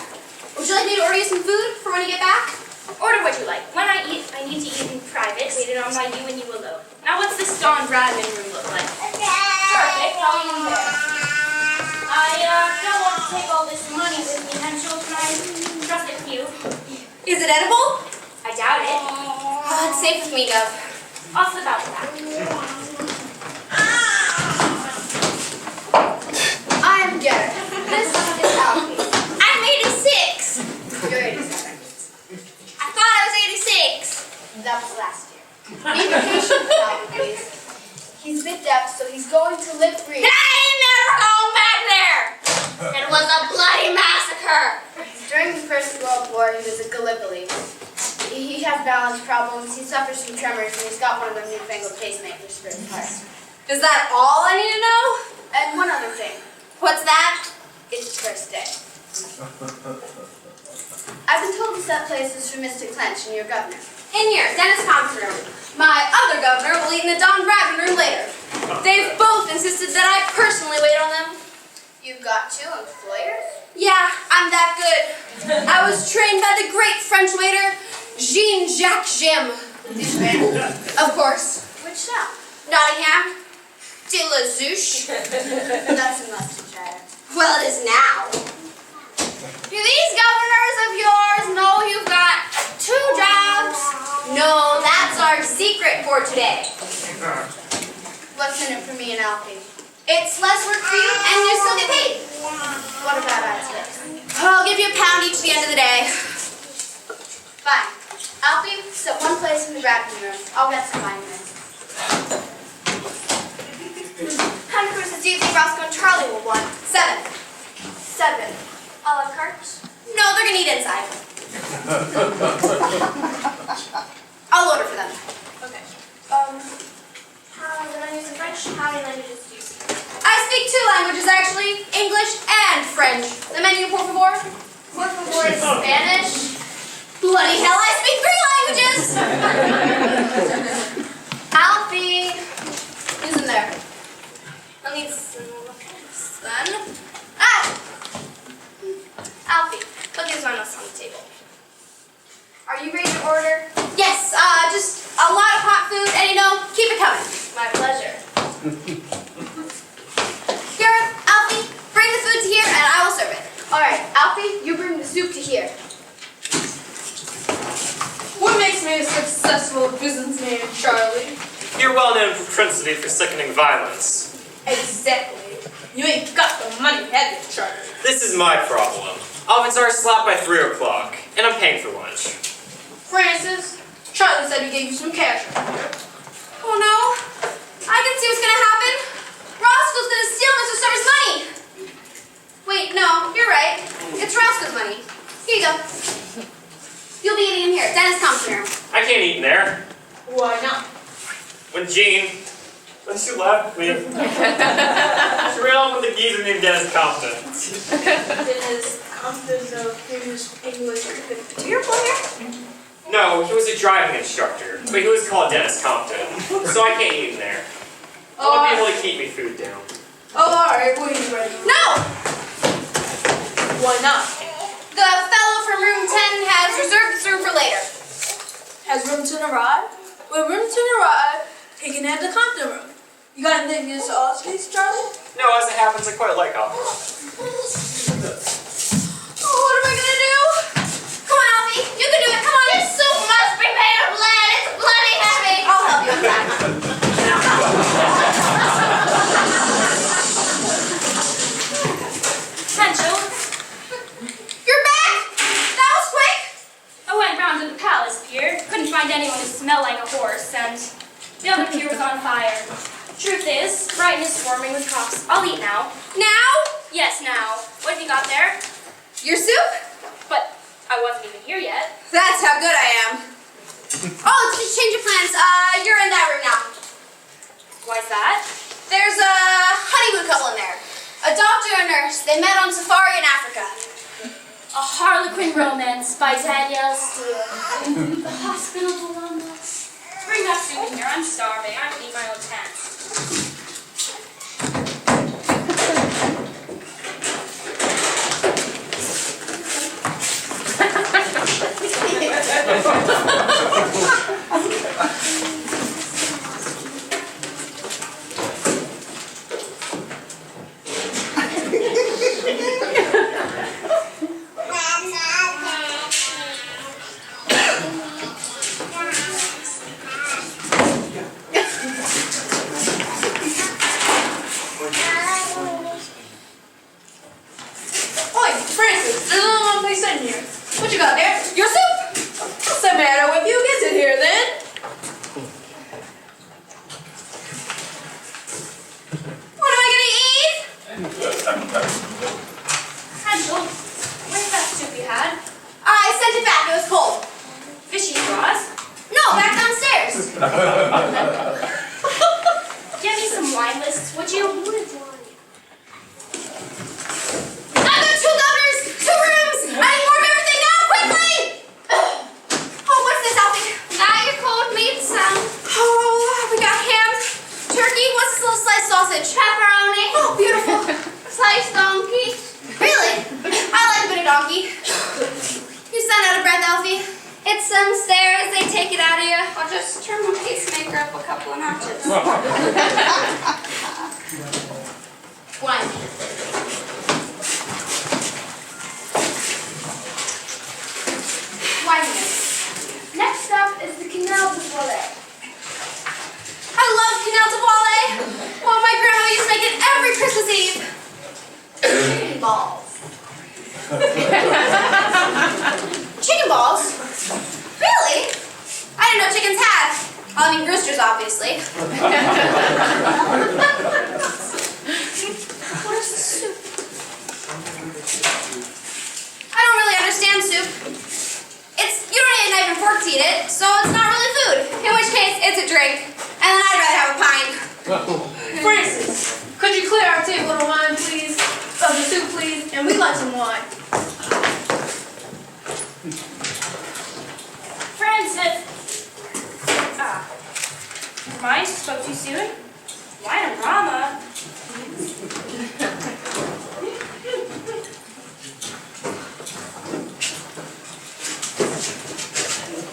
D: Would you like me to order you some food for when you get back?
F: Order what you like. When I eat, I need to eat in private, waited on by you and you alone. Now, what's this Don Bradman room look like? Perfect. I'll eat in there. I don't want to take all this money with me, Henschel. Can I trust it to you?
D: Is it edible?
F: I doubt it.
D: It's safe with me, Gov.
F: I'll slip out the back.
D: I'm Jared. This is Alfie.
F: I'm 86.
D: You're 87.
F: I thought I was 86.
D: That was last year. Be patient with Alfie, please. He's a bit deaf, so he's going to live free.
F: I ain't never going back there. It was a bloody massacre.
D: During the First World War, he was a Gallipoli. He has balance problems, he suffers from tremors, and he's got one of those newfangled pacemakers for his heart. Is that all I need to know? And one other thing. What's that? It's his first day. I've been told to set places for Mr. Clench and your governor. In here, Dennis Compton's room. My other governor will eat in the Don Bradman room later. They've both insisted that I personally wait on them. You've got two employers? Yeah, I'm that good. I was trained by the great French waiter, Jean-Jacques Jim. Of course. Which town? Nottingham. De la Zouche. That's a mustard child. Well, it is now. Do these governors of yours know you've got two jobs? No, that's our secret for today. What's in it for me and Alfie? It's less work for you, and you still get paid. What about us? I'll give you £1 each at the end of the day. Fine. Alfie, sit one place in the Bradman room. I'll get some wine in. How many cruises do you think Roscoe and Charlie will want? 7. 7. A la carte? No, they're gonna eat inside. I'll order for them.
F: Okay. How did I use in French? How many languages do you speak?
D: I speak 2 languages, actually. English and French. The menu, por favor. Por favor is Spanish. Bloody hell, I speak 3 languages! Alfie. Who's in there? I'll need some sun. Ah! Alfie, put these on us on the table. Are you ready to order? Yes, just a lot of hot food, and keep it coming. My pleasure. Here, Alfie, bring the food to here, and I will serve it. All right, Alfie, you bring the soup to here.
E: What makes me a successful businessman, Charlie?
A: Your well-known propensity for sickening violence.
E: Exactly. You ain't got the money, have you, Charlie?
A: This is my problem. Ovens are slapped by 3 o'clock, and I'm paying for lunch.
E: Francis, Charlie said he gave you some cash.
D: Oh no, I can see what's gonna happen. Roscoe's gonna steal Mr. Summers' money. Wait, no, you're right. It's Roscoe's money. Here you go. You'll be eating in here. Dennis comes here.
A: I can't eat in there.
E: Why not?
A: When she left me, she ran off with a geezer named Dennis Compton.
E: Dennis Compton's a famous English cricket player?
A: No, he was a driving instructor, but he was called Dennis Compton, so I can't eat in there. I won't be able to keep me food down.
E: Oh, alright, well, he's ready.
D: No!
E: Why not?
D: The fellow from room 10 has reserved this room for later.
E: Has Roomton arrived? When Roomton arrived, he can have the Compton room. You got anything against all these, Charlie?
A: No, as it happens, I quite like opera.
D: Oh, what am I gonna do? Come on, Alfie. You can do it. Come on. This soup must be made of lead. It's bloody heavy. I'll help you with that.
F: Henschel,
D: You're back? That was quick.
F: I went round to the palace pier, couldn't find anyone who smelled like a horse, and the other pier was on fire. Truth is, Brighton is swarming with cops. I'll eat now.
D: Now?
F: Yes, now. What have you got there?
D: Your soup?
F: But I wasn't even here yet.
D: That's how good I am. Oh, just change of plans. You're in that room now.
F: Why's that?
D: There's a honeymoon couple in there. A doctor and a nurse. They met on safari in Africa.
F: A Harlequin Romance by Danielle Steele. The Hospital Dilemmas. Bring that soup in here. I'm starving. I can eat my own tent.
E: Oi, Francis, there's only one place in here. What you got there? Your soup? What's the matter with you? Get in here then.
D: What am I gonna eat?
F: Angel, where's that soup you had?
D: I sent it back. It was cold.
F: Fishy straws?
D: No, back downstairs.
F: Give me some wine lists, would you?
D: I've got 2 governors, 2 rooms. I need more of everything now, quickly. Oh, what's this, Alfie? Now your cold meat, son. Oh, we got ham, turkey. What's this little sliced sausage? Pepperoni. Oh, beautiful. Sliced donkey. Really? I like a bit of donkey. You sound out of breath, Alfie. It's downstairs. They take it out of you. I'll just turn my pacemaker up a couple of notches. Wine. Wine minutes. Next up is the Canal de Voile. I love Canal de Voile. Oh, my grandma used to make it every Christmas Eve. Chicken balls. Chicken balls? Really? I didn't know chickens had. Well, I mean roosters, obviously. Where's the soup? I don't really understand soup. You don't need a knife and fork to eat it, so it's not really food. In which case, it's a drink. And then I'd rather have a pint.
E: Francis, could you clear our table of wine, please? Of the soup, please. And we'd like some wine.
F: Francis! Mine spoke too soon? Wine and Rama?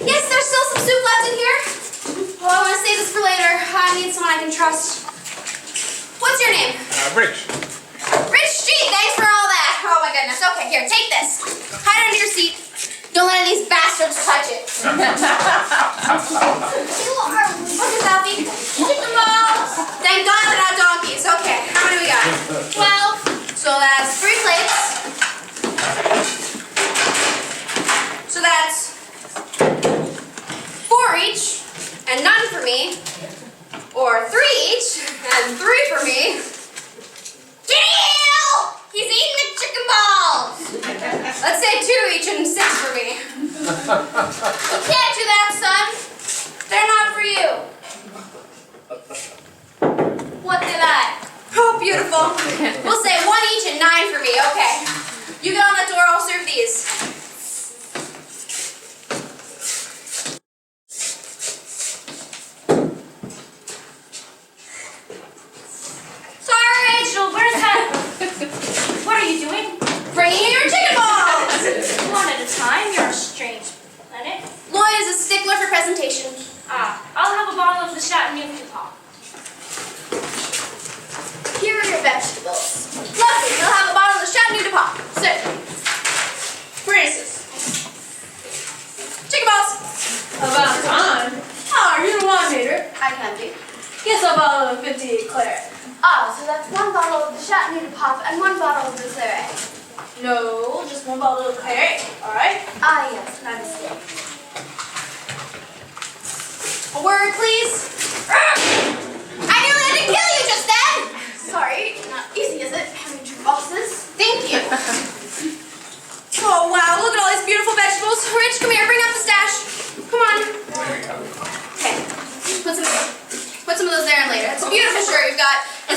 D: Yes, there's still some soup left in here. Oh, I want to save this for later. I need someone I can trust. What's your name?
G: Rich.
D: Rich Street, thanks for all that. Oh my goodness. Okay, here, take this. Hide it under your seat. Don't let any of these bastards touch it. What's this, Alfie? Chicken balls. Thank God they're not donkeys. Okay, how many we got? 12. So that's 3 plates. So that's 4 each, and none for me. Or 3 each, and 3 for me. Deal! He's eating the chicken balls! Let's say 2 each and 6 for me. You can't do that, son. They're not for you. What did I? Oh, beautiful. We'll say 1 each and 9 for me. Okay. You get on that door, I'll serve these. Sorry.
F: Angel, where's that? What are you doing?
D: Bringing you your chicken balls!
F: One at a time. You're a strange planet.
D: Lloyd is a stickler for presentation.
F: I'll have a bottle of the Chateauneuf pop.
D: Here are your vegetables. Lovely, you'll have a bottle of Chateauneuf de Pop. Certainly.
E: Francis,
D: Chicken balls.
E: about time. Oh, you're the wine meter.
D: I can be.
E: Guess a bottle of 58 claret.
B: Ah, so that's 1 bottle of the Chateauneuf de Pop and 1 bottle of the Claret.
E: No, just 1 bottle of claret. All right.
B: Ah, yes, my mistake.
D: A word, please. I nearly had to kill you just then.
B: Sorry, not easy, is it? Having 2 bosses.
D: Thank you. Oh, wow, look at all these beautiful vegetables. Rich, come here, bring up the stash. Come on. Okay, put some of those there and later. It's a beautiful shirt you've got. It's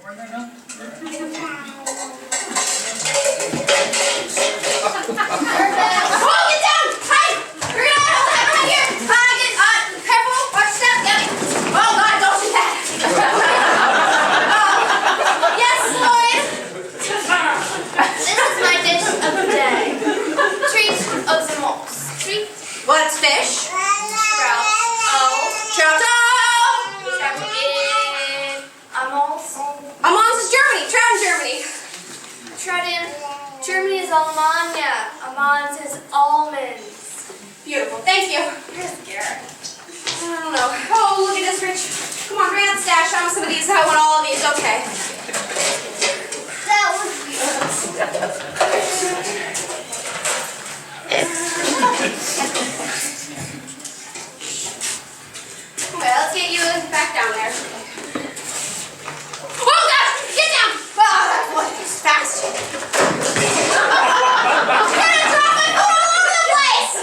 D: Oh, get down! Hi! We're gonna hold that right here! Careful! Watch your step! Yep. Oh, God, don't do that! Yes, Lloyd? This is my dish of the day. Treat of the moles. Treat. What's fish? Trout. Oh. Trout. Trout in Amos. Amos is Germany. Trout in Germany. Trout in Germany is Almania. Amans is almonds. Beautiful. Thank you. You're scared. I don't know. Oh, look at this, Rich. Come on, bring out the stash. I want some of these. I want all of these. Okay. That was Okay, let's get you back down there. Oh, gosh! Get down! Oh, that boy is fast. I'm gonna drop my food all over the place!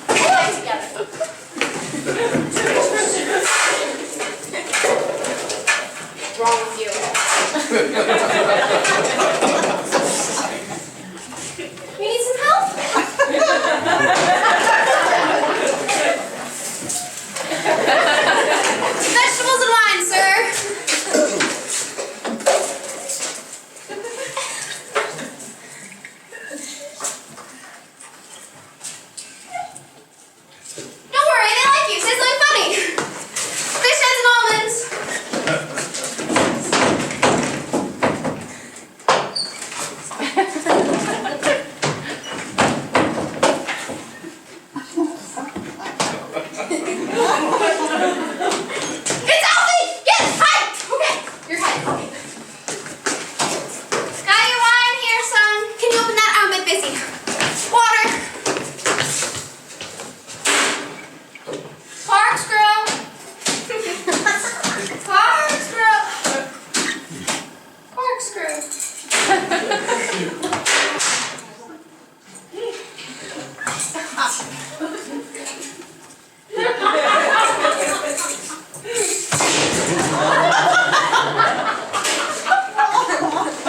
D: Put it together. What's wrong with you? You need some help? Vegetables and wine, sir. Don't worry, they like you. Say something funny. Fish heads and almonds. It's Alfie! Yes! Hi! Okay. You're hiding. Okay. Got your wine here, son. Can you open that? I'm a bit busy. Water. Corkscrew. Corkscrew.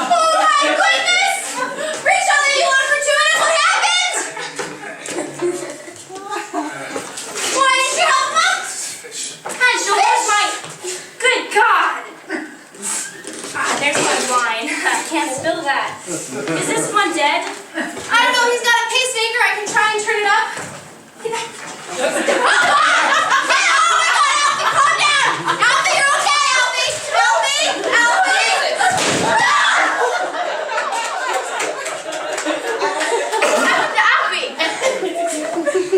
D: Oh my goodness! Rachel, that you on for 2 minutes? What happened? Why didn't you help him up?
F: Angel was right. Good God. There's my wine. I can't spill that. Is this one dead?
D: I don't know. He's got a pacemaker. I can try and turn it up. Get back. Oh, my God, Alfie, calm down. Alfie, you're okay, Alfie. Alfie. What happened to Alfie?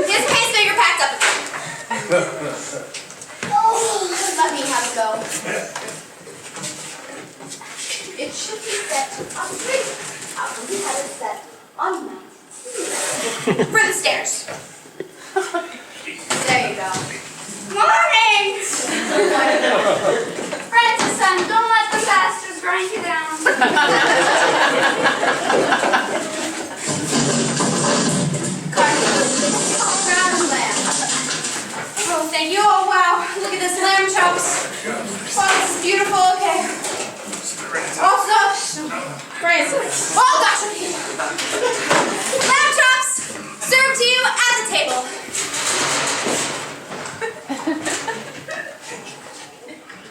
D: His pacemaker packed up. Oh, let me have a go. It should be set on 3. Alfie had it set on 9. For the stairs. There you go. Morning! Francis, son, don't let the bastards grind you down. Crown and lamb. Oh, thank you. Oh, wow. Look at this lamb chops. Oh, this is beautiful. Okay. Oh, so. Francis. Oh, gosh. Okay. Lamb chops served to you at the table.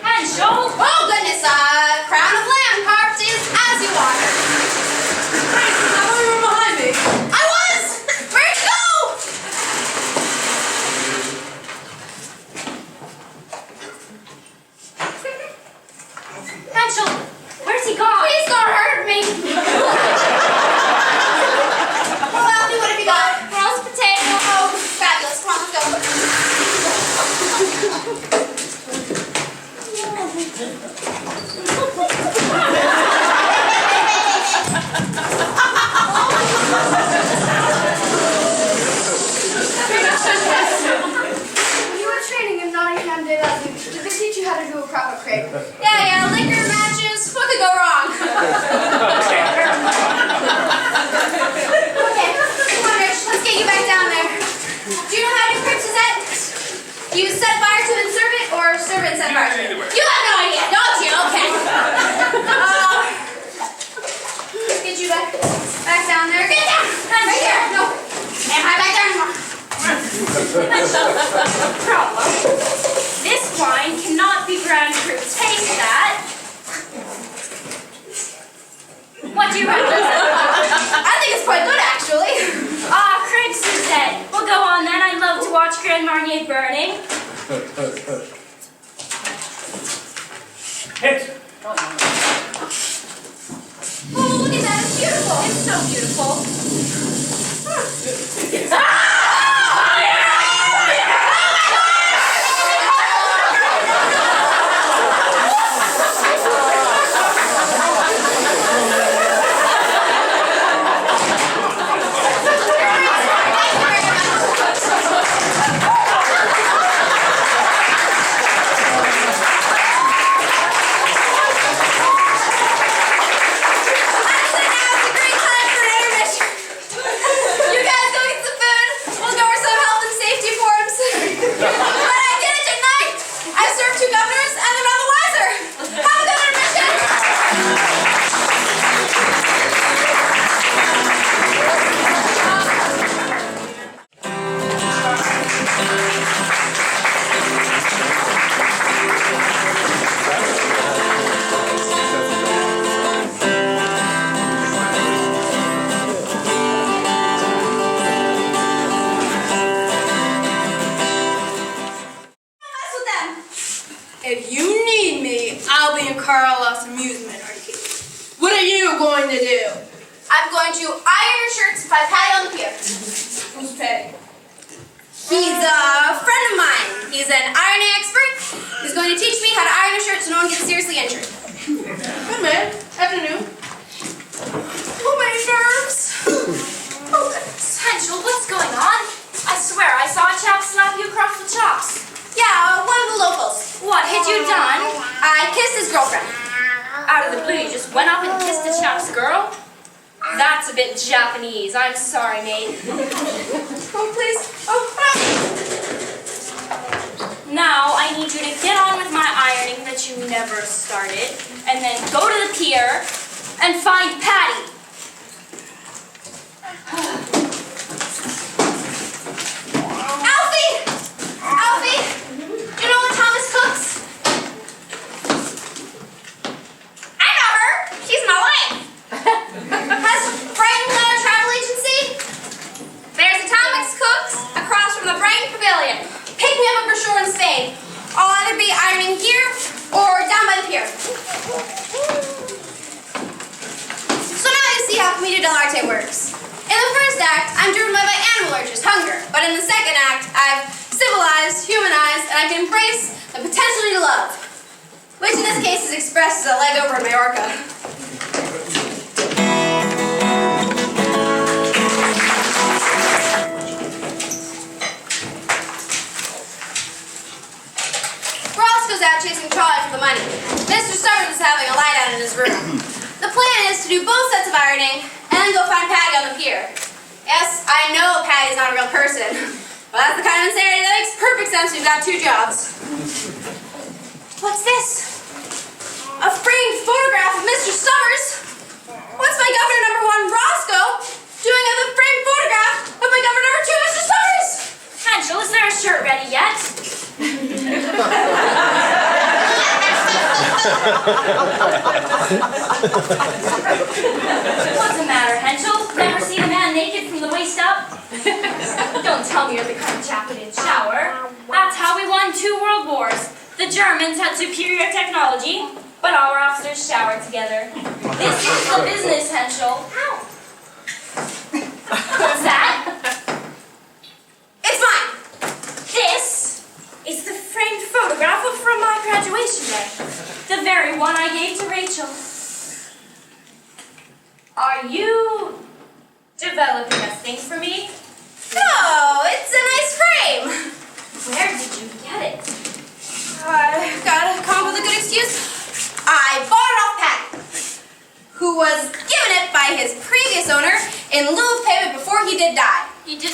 F: Angel!
D: Oh, goodness. Crown of lamb carved is as you are.
E: Francis, I thought you were behind me.
D: I was! Where'd you go?
F: Angel! Where's he gone?
D: Please don't hurt me. Oh, Alfie, what have you got? Roast potato. Oh, fabulous. Come on, let's
B: You were training in Nottingham de la Did they teach you how to do a proper crate?
D: Yeah, liquor matches. What could go wrong? Okay, come on, Rich. Let's get you back down there. Do you know how to do crepes, Suzette? You set fire to and serve it, or serve it and set fire to it?
A: Either way.
D: You have no idea, don't you? Okay. Let's get you back down there. Get down! Right here. No. Am I back there anymore?
F: Problem. This wine cannot be ground fruit. Taste that. What do you reckon?
D: I think it's quite good, actually.
F: Ah, Craig Suzette. Well, go on then. I'd love to watch Grand Marnier burning.
A: Hit!
D: Oh, look at that. It's beautiful.
F: It's so beautiful.
D: Guvnors, and they're none the wiser. Have a good intermission. Mess with them.
E: If you need me, I'll be in Carlos Amusement Arcade. What are you going to do?
D: I'm going to iron your shirts by Patty on the pier.
E: Who's Patty?
D: He's a friend of mine. He's an ironing expert. He's going to teach me how to iron a shirt so no one gets seriously injured.
E: Good man. Afternoon.
D: Oh, my nerves. Oh, goodness.
F: Angel, what's going on? I swear I saw a chap slap you across the chops.
D: Yeah, one of the locals.
F: What had you done?
D: I kissed his girlfriend.
F: Out of the blue, you just went up and kissed the chap's girl? That's a bit Japanese. I'm sorry, mate.
D: Oh, please. Oh,
F: Now, I need you to get on with my ironing that you never started, and then go to the pier and find Patty.
D: Alfie! Alfie! Do you know what Thomas cooks? I know her. She's my wife. Has Brighton got a travel agency? There's a Thomas Cooks across from the Brighton Pavilion. Pick me up for shore in Spain. I'll either be ironing here or down by the pier. So now you see how Commedia dell'arte works. In the first act, I'm driven by my animal urges, hunger. But in the second act, I've civilized, humanized, and I can embrace the potential to love. Which in this case is expressed as a leg over in Majorca. Ross goes out chasing Charlie for the money. Mr. Summers is having a lie down in his room. The plan is to do both sets of ironing and then go find Patty on the pier. Yes, I know Patty's not a real person, but that's the kind of insanity that makes perfect sense when you've got two jobs. What's this? A framed photograph of Mr. Summers? What's my governor number one, Roscoe, doing with a framed photograph of my governor number two, Mr. Summers?
F: Angel, is there a shirt ready yet? What's the matter, Henschel? Never seen a man naked from the waist up? Don't tell me you're the kind of chap who didn't shower. That's how we won 2 world wars. The Germans had superior technology, but our officers showered together. This is the business, Henschel. Ow. What's that?
D: It's mine.
F: This is the framed photograph from my graduation day. The very one I gave to Rachel. Are you developing a thing for me?
D: No, it's a nice frame.
F: Where did you get it?
D: I gotta come up with a good excuse. I bought it off Patty, who was given it by his previous owner in lieu of payment before he did die.
F: He did...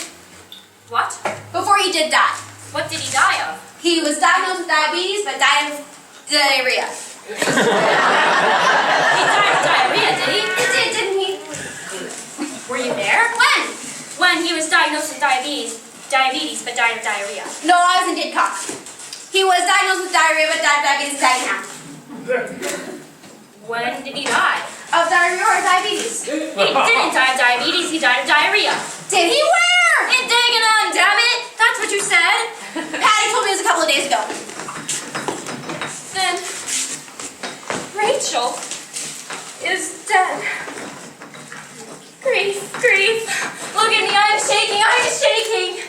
F: What?
D: Before he did die.
F: What did he die of?
D: He was diagnosed with diabetes, but died of diarrhea.
F: He died of diarrhea, did he?
D: He did, didn't he?
F: Were you there?
D: When?
F: When he was diagnosed with diabetes, but died of diarrhea.
D: No, I was in Didcot. He was diagnosed with diarrhea, but died of diabetes in town.
F: When did he die?
D: Of diarrhea or diabetes?
F: He didn't die of diabetes, he died of diarrhea.
D: Did he? Where?
F: In Dagenham, damn it! That's what you said.
D: Patty told me it was a couple of days ago.
F: Then Rachel is dead. Grief, grief. Look at me, I'm shaking.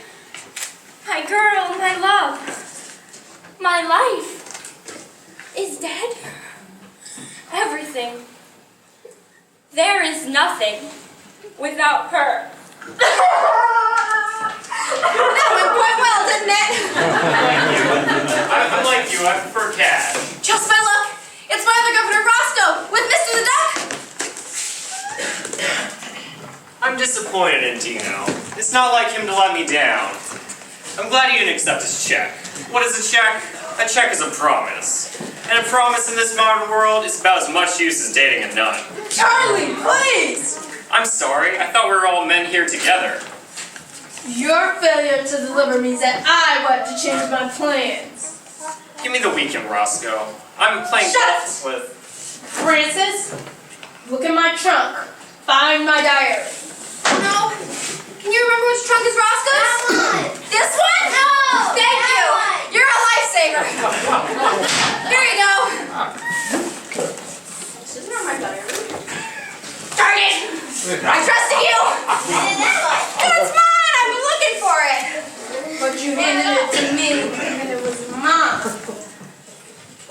F: My girl, my love, my life is dead. Everything. There is nothing without her.
D: That went quite well, didn't it?
A: I'm like you, I prefer cash.
D: Just my luck. It's my other Governor Roscoe with Mr. the Duck.
A: I'm disappointed in Dino. It's not like him to let me down. I'm glad he didn't accept his check. What is a check? A check is a promise. And a promise in this modern world is about as much use as dating a nun.
C: Charlie, please!
A: I'm sorry, I thought we were all men here together.
E: Your failure to deliver means that I will have to change my plans.
A: Give me the weekend, Roscoe. I'm playing
E: Shut
A: golf with...
E: Francis, look in my trunk. Find my diary.
D: No. Can you remember which trunk is Roscoe's? This one? No. Thank you. You're a lifesaver. Here you go.
E: This isn't on my diary.
D: Darn it. I trusted you. It's mine. I've been looking for it.
E: But you handed it to me, and it was mine.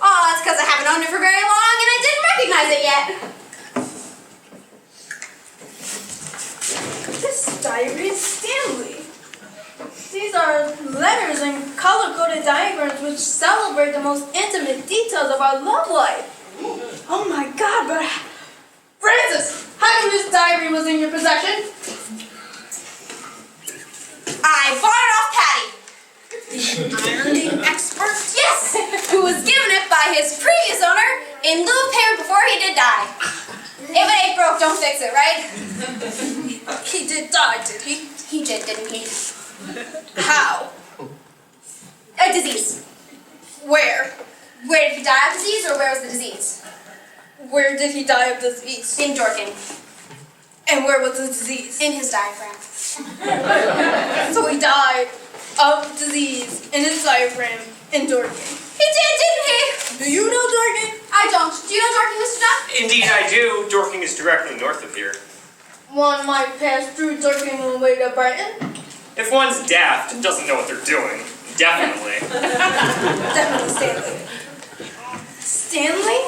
D: Oh, that's because I haven't owned it for very long, and I didn't recognize it yet.
E: This diary is Stanley. These are letters and color-coded diagrams which celebrate the most intimate details of our love life. Oh my God, but... Francis, how come this diary was in your possession?
D: I bought it off Patty. Ironing expert? Yes, who was given it by his previous owner in lieu of payment before he did die. If it ain't broke, don't fix it, right?
E: He did die, did he?
D: He did, didn't he?
E: How?
D: A disease.
E: Where?
D: Where did he die of disease, or where was the disease?
E: Where did he die of disease?
D: In Dorking.
E: And where was the disease?
D: In his diaphragm.
E: So he died of disease in his diaphragm in Dorking.
D: He did, didn't he?
E: Do you know Dorking?
D: I don't. Do you know Dorking, Mr. Duck?
A: Indeed I do. Dorking is directly north of here.
E: One might pass through Dorking on the way to Brighton.
A: If one's daft and doesn't know what they're doing, definitely.
E: Definitely Stanley. Stanley?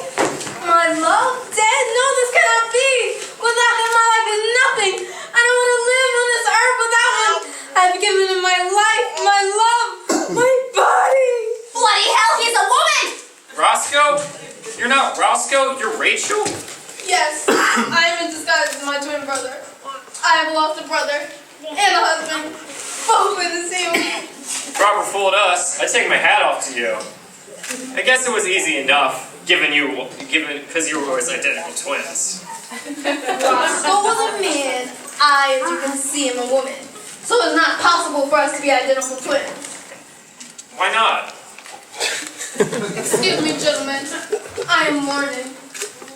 E: My love? Dad? No, this cannot be. Without him, my life is nothing. I don't want to live on this earth without him. I've given him my life, my love, my body.
D: Bloody hell, he's a woman!
A: Roscoe? You're not Roscoe, you're Rachel?
E: Yes, I am in disguise as my twin brother. I have lost a brother and a husband, both in the same week.
A: Robert fooled us. I take my hat off to you. I guess it was easy enough, because you were always identical twins.
E: Roscoe was a man. I, as you can see, am a woman. So it's not possible for us to be identical twins.
A: Why not?
E: Excuse me, gentlemen. I am mourning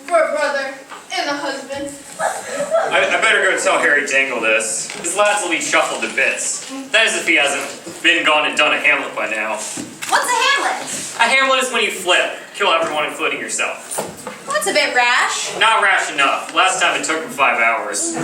E: for a brother and a husband.
A: I better go tell Harry Dangle this. His lads will be shuffled to bits. That is if he hasn't been gone and done a Hamlet by now.
D: What's a Hamlet?
A: A Hamlet is when you flip. Kill everyone, including yourself.
D: That's a bit rash.
A: Not rash enough. Last time it took him 5 hours.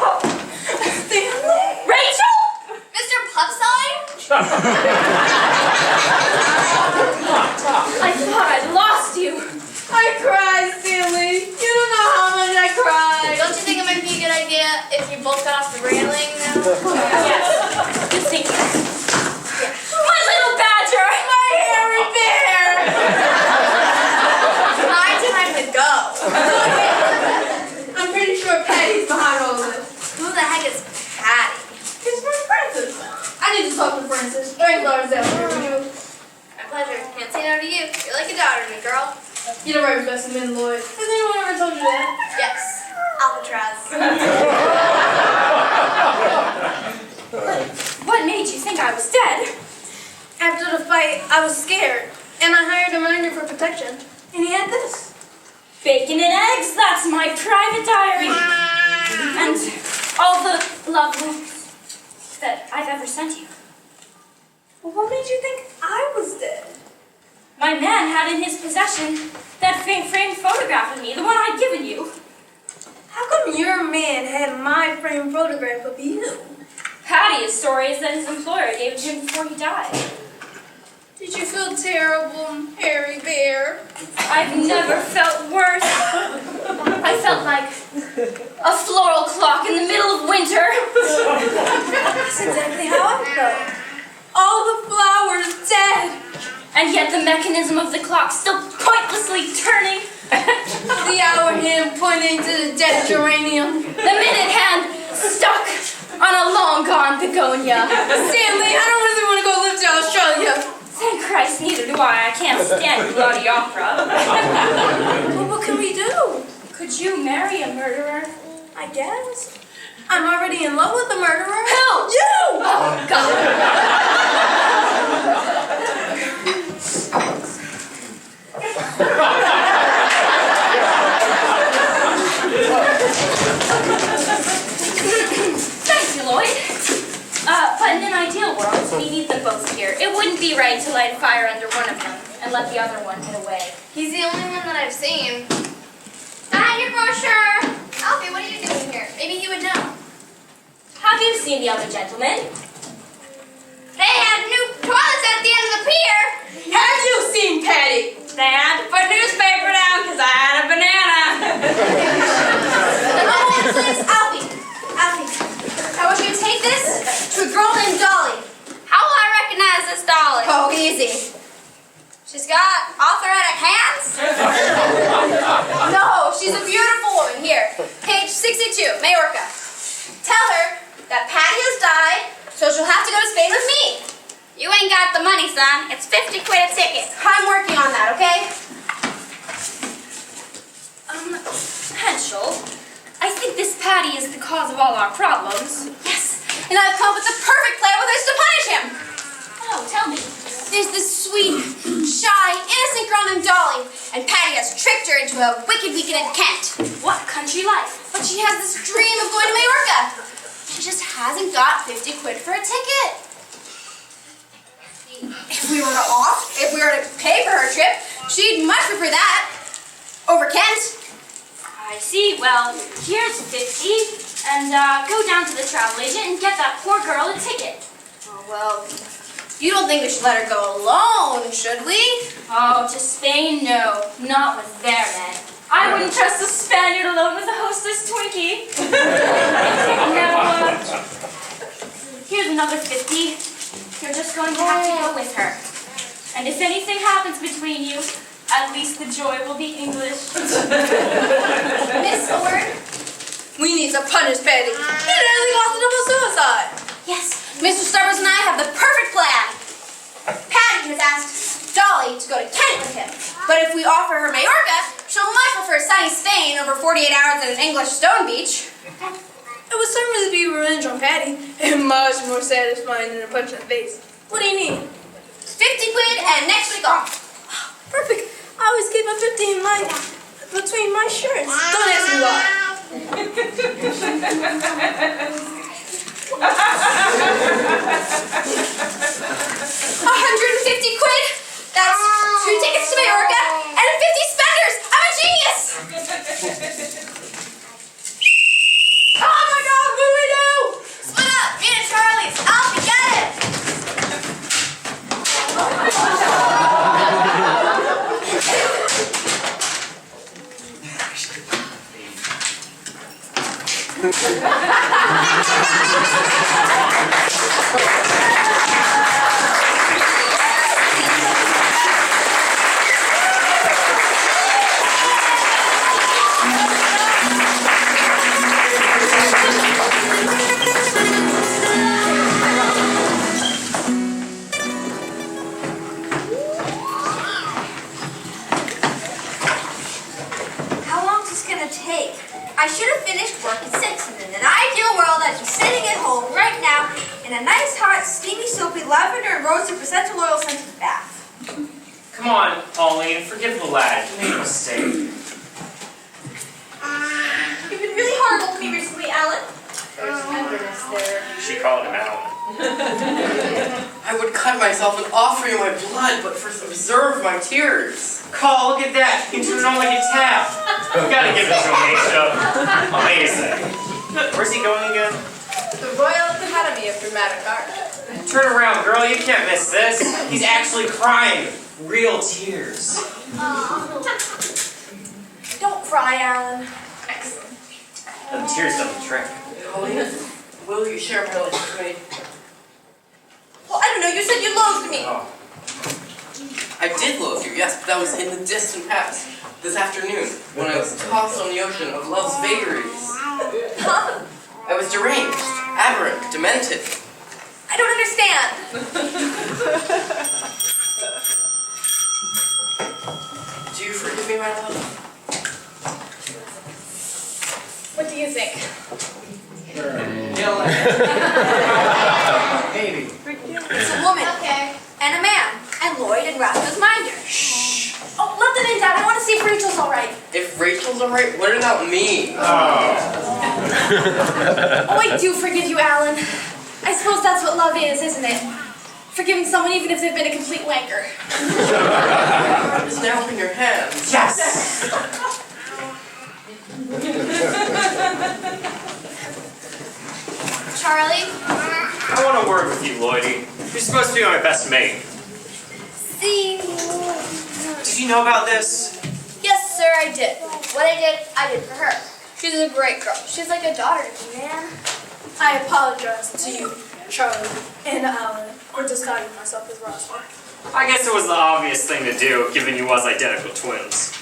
E: Stanley?
F: Rachel!
D: Mr. Puffside?
F: I thought I'd lost you.
E: I cried, Stanley. You don't know how much I cried.
D: Don't you think it might be a good idea if you both got off the railing now?
F: Yes. Good thinking. My little badger!
E: My hairy bear.
D: It's my time to go.
E: I'm pretty sure Patty's behind all this.
D: Who the heck is Patty?
E: It's my Francis. I need to talk to Francis. Thank Lars out here with you.
D: My pleasure. Can't say no to you. You're like a daughter to me, girl.
E: You're the right specimen, Lloyd. Has anyone ever told you that?
D: Yes. Alcatraz.
F: What made you think I was dead?
E: After the fight, I was scared, and I hired a miner for protection, and he had this.
F: Bacon and eggs, that's my private diary. And all the love letters that I've ever sent you.
E: Well, what made you think I was dead?
F: My man had in his possession that framed photograph of me, the one I'd given you.
E: How come your man had my framed photograph of you?
F: Patty's story is that his employer gave it to him before he died.
E: Did you feel terrible, hairy bear?
F: I've never felt worse. I felt like a floral clock in the middle of winter.
E: That's exactly how I felt. All the flowers dead.
F: And yet the mechanism of the clock still pointlessly turning.
E: The hour hand pointing to the dead geranium.
F: The minute hand stuck on a long-gone begonia.
E: Stanley, I don't really want to go live to Australia.
F: Thank Christ, neither do I. I can't stand bloody opera.
E: Well, what can we do?
F: Could you marry a murderer?
E: I guess. I'm already in love with the murderer.
F: Who?
E: You!
F: Oh, God. Thank you, Lloyd. But in an ideal world, we need them both here. It wouldn't be right to light a fire under one of them and let the other one get away.
D: He's the only one that I've seen. Hi, your brochure. Alfie, what are you doing here? Maybe he would know.
F: Have you seen the other gentleman?
D: They had new toilets at the end of the pier.
E: Have you seen Patty?
F: They had to put newspaper down because I had a banana.
D: Alfie, how would you take this to a girl named Dolly? How will I recognize this Dolly? Oh, easy. She's got arthritic hands? No, she's a beautiful woman. Here, page 62, Majorca. Tell her that Patty has died, so she'll have to go to Spain with me. You ain't got the money, son. It's 50 quid a ticket. I'm working on that, okay?
F: Henschel, I think this Patty is the cause of all our problems.
D: Yes, and I've come up with the perfect plan with which to punish him.
F: Oh, tell me.
D: There's this sweet, shy, innocent girl named Dolly, and Patty has tricked her into a wicked weekend in Kent.
F: What country life?
D: But she has this dream of going to Majorca. She just hasn't got 50 quid for a ticket. If we were to pay for her trip, she'd much prefer that over Kent.
F: I see. Well, here's 50, and go down to the travel agent and get that poor girl a ticket.
D: Oh, well, you don't think we should let her go alone, should we?
F: Oh, to Spain, no. Not with their men. I wouldn't trust a Spaniard alone with a hostess Twinkie. Now, here's another 50. You're just going to have to go with her. And if anything happens between you, at least the joy will be English.
D: Miss Ford?
E: We need to punish Patty. He nearly got to double suicide.
D: Yes, Mr. Starbucks and I have the perfect plan. Patty has asked Dolly to go to Kent with him. But if we offer her Majorca, she'll much prefer sunny Spain over 48 hours at an English stone beach.
E: It would certainly be revenge on Patty, and much more satisfying than a punch in the face. What do you need?
D: 50 quid and next week off.
E: Perfect. I always keep a 50 in between my shirts. Don't ask me why.
D: 150 quid? That's 2 tickets to Majorca and 50 spenders. I'm a genius. Oh my God,
E: How long is this gonna take? I should have finished work at 6, and in an ideal world, I'd be sitting at home right now in a nice, hot, steamy, soapy, lavender and rosy placental oil scented bath.
A: Come on, Pauline, forgive the lad. He made a mistake.
E: You've been really hard on me recently, Alan. There's tenderness there.
A: She called him out.
C: I would cut myself and offer you my blood, but first observe my tears.
A: Call, look at that. He turned it on like a tap. You gotta give it to him, Aisha. Amazing. Where's he going again?
D: The Royal Academy of Dramatic Art.
A: Turn around, girl. You can't miss this. He's actually crying. Real tears.
E: Don't cry, Alan.
A: The tears don't trick.
C: Pauline, will you share my life with me?
E: Well, I don't know, you said you loathed me.
A: Oh.
C: I did loathe you, yes, but that was in the distant past. This afternoon, when I was tossed on the ocean of love's vagaries. I was deranged, aberrant, demented.
E: I don't understand.
C: Do you forgive me, my love?
E: What do you think?
A: Maybe.
E: It's a woman.
B: Okay.
E: And a man. And Lloyd and Roscoe's minder. Shh. Oh, let them in, Dad. I want to see if Rachel's all right.
C: If Rachel's alright, what about me?
E: Oh, I do forgive you, Alan. I suppose that's what love is, isn't it? Forgiving someone even if they've been a complete wanker.
C: It's now in your hands.
A: Yes!
B: Charlie?
A: I want a word with you, Lloydie. You're supposed to be my best mate.
B: See?
A: Did you know about this?
B: Yes, sir, I did. What I did for her. She's a great girl. She's like a daughter to me, man.
E: I apologize to you, Charlie, and Alan, for disguising myself as Roscoe.
A: I guess it was the obvious thing to do, given you was identical twins.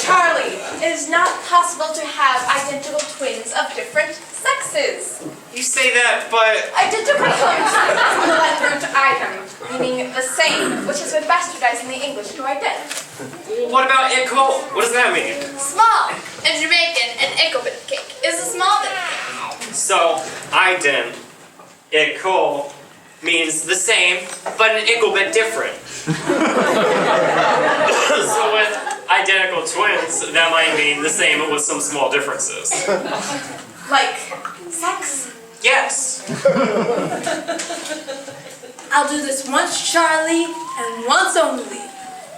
D: Charlie, it is not possible to have identical twins of different sexes.
A: You say that, but
D: Identical comes from the Latin root item, meaning the same, which has been bastardized in the English to ident.
A: what about equal? What does that mean?
B: Small. In Jamaican, an Ichabod cake is a small bit of cake.
A: So, ident, equal, means the same, but an equal bit different. So with identical twins, that might mean the same but with some small differences.
D: Like sex.
A: Yes!
E: I'll do this once, Charlie, and once only.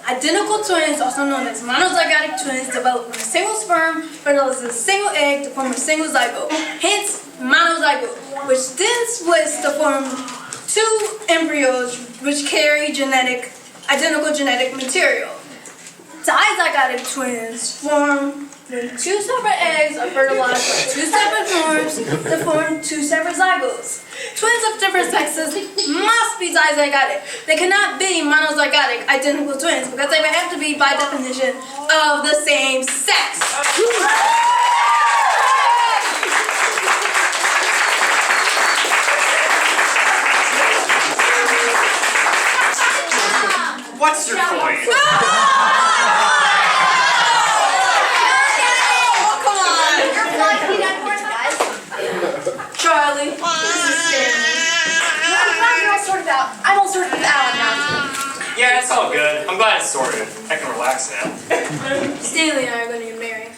E: Identical twins, also known as monozygotic twins, develop from a single sperm, fertilizes a single egg to form a single zygote. Hence, monozygote, which then splits to form two embryos which carry identical genetic material. Dizygotic twins form when two separate eggs are fertilized by two separate forms to form two separate zygotes. Twins of different sexes must be dizygotic. They cannot be monozygotic identical twins because they would have to be, by definition, of the same sex.
A: What's your point?
E: Charlie, this is Stanley.
D: I'm glad you're all sorted out. I'm all sorted with Alan now.
A: Yeah, it's all good. I'm glad it's sorted. I can relax now.
E: Stanley and I are going to get married.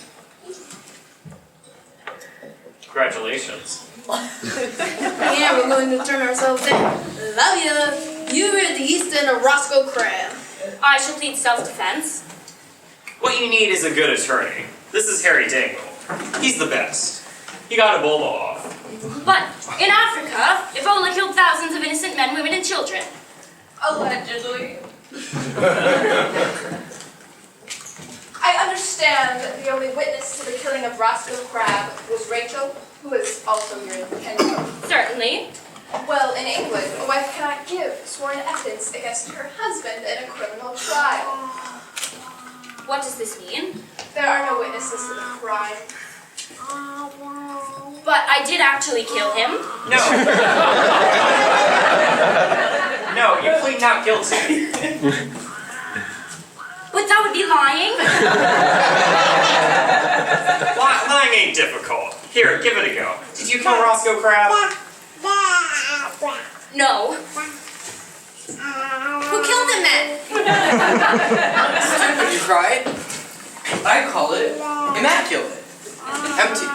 A: Congratulations.
E: Yeah, we're going to turn ourselves in. Love ya. You were the east end of Roscoe Crab.
F: I shall plead self-defense.
A: What you need is a good attorney. This is Harry Dangle. He's the best. He got Ebola off.
F: But in Africa, Ebola killed thousands of innocent men, women, and children.
D: Allegedly. I
G: I understand that the only witness to the killing of Roscoe Crabbe was Rachel, who is also here in Kenya.
F: Certainly.
G: Well, in England, a wife cannot give sworn evidence against her husband in a criminal trial.
F: What does this mean?
G: There are no witnesses to the crime.
F: But I did actually kill him.
A: No. No, you plead not guilty.
F: But that would be lying.
A: Lying ain't difficult. Here, give it a go. Did you kill Roscoe Crabbe?
F: No.
D: Who killed him then?
C: Stupid, you cried. I call it immaculate. Empty.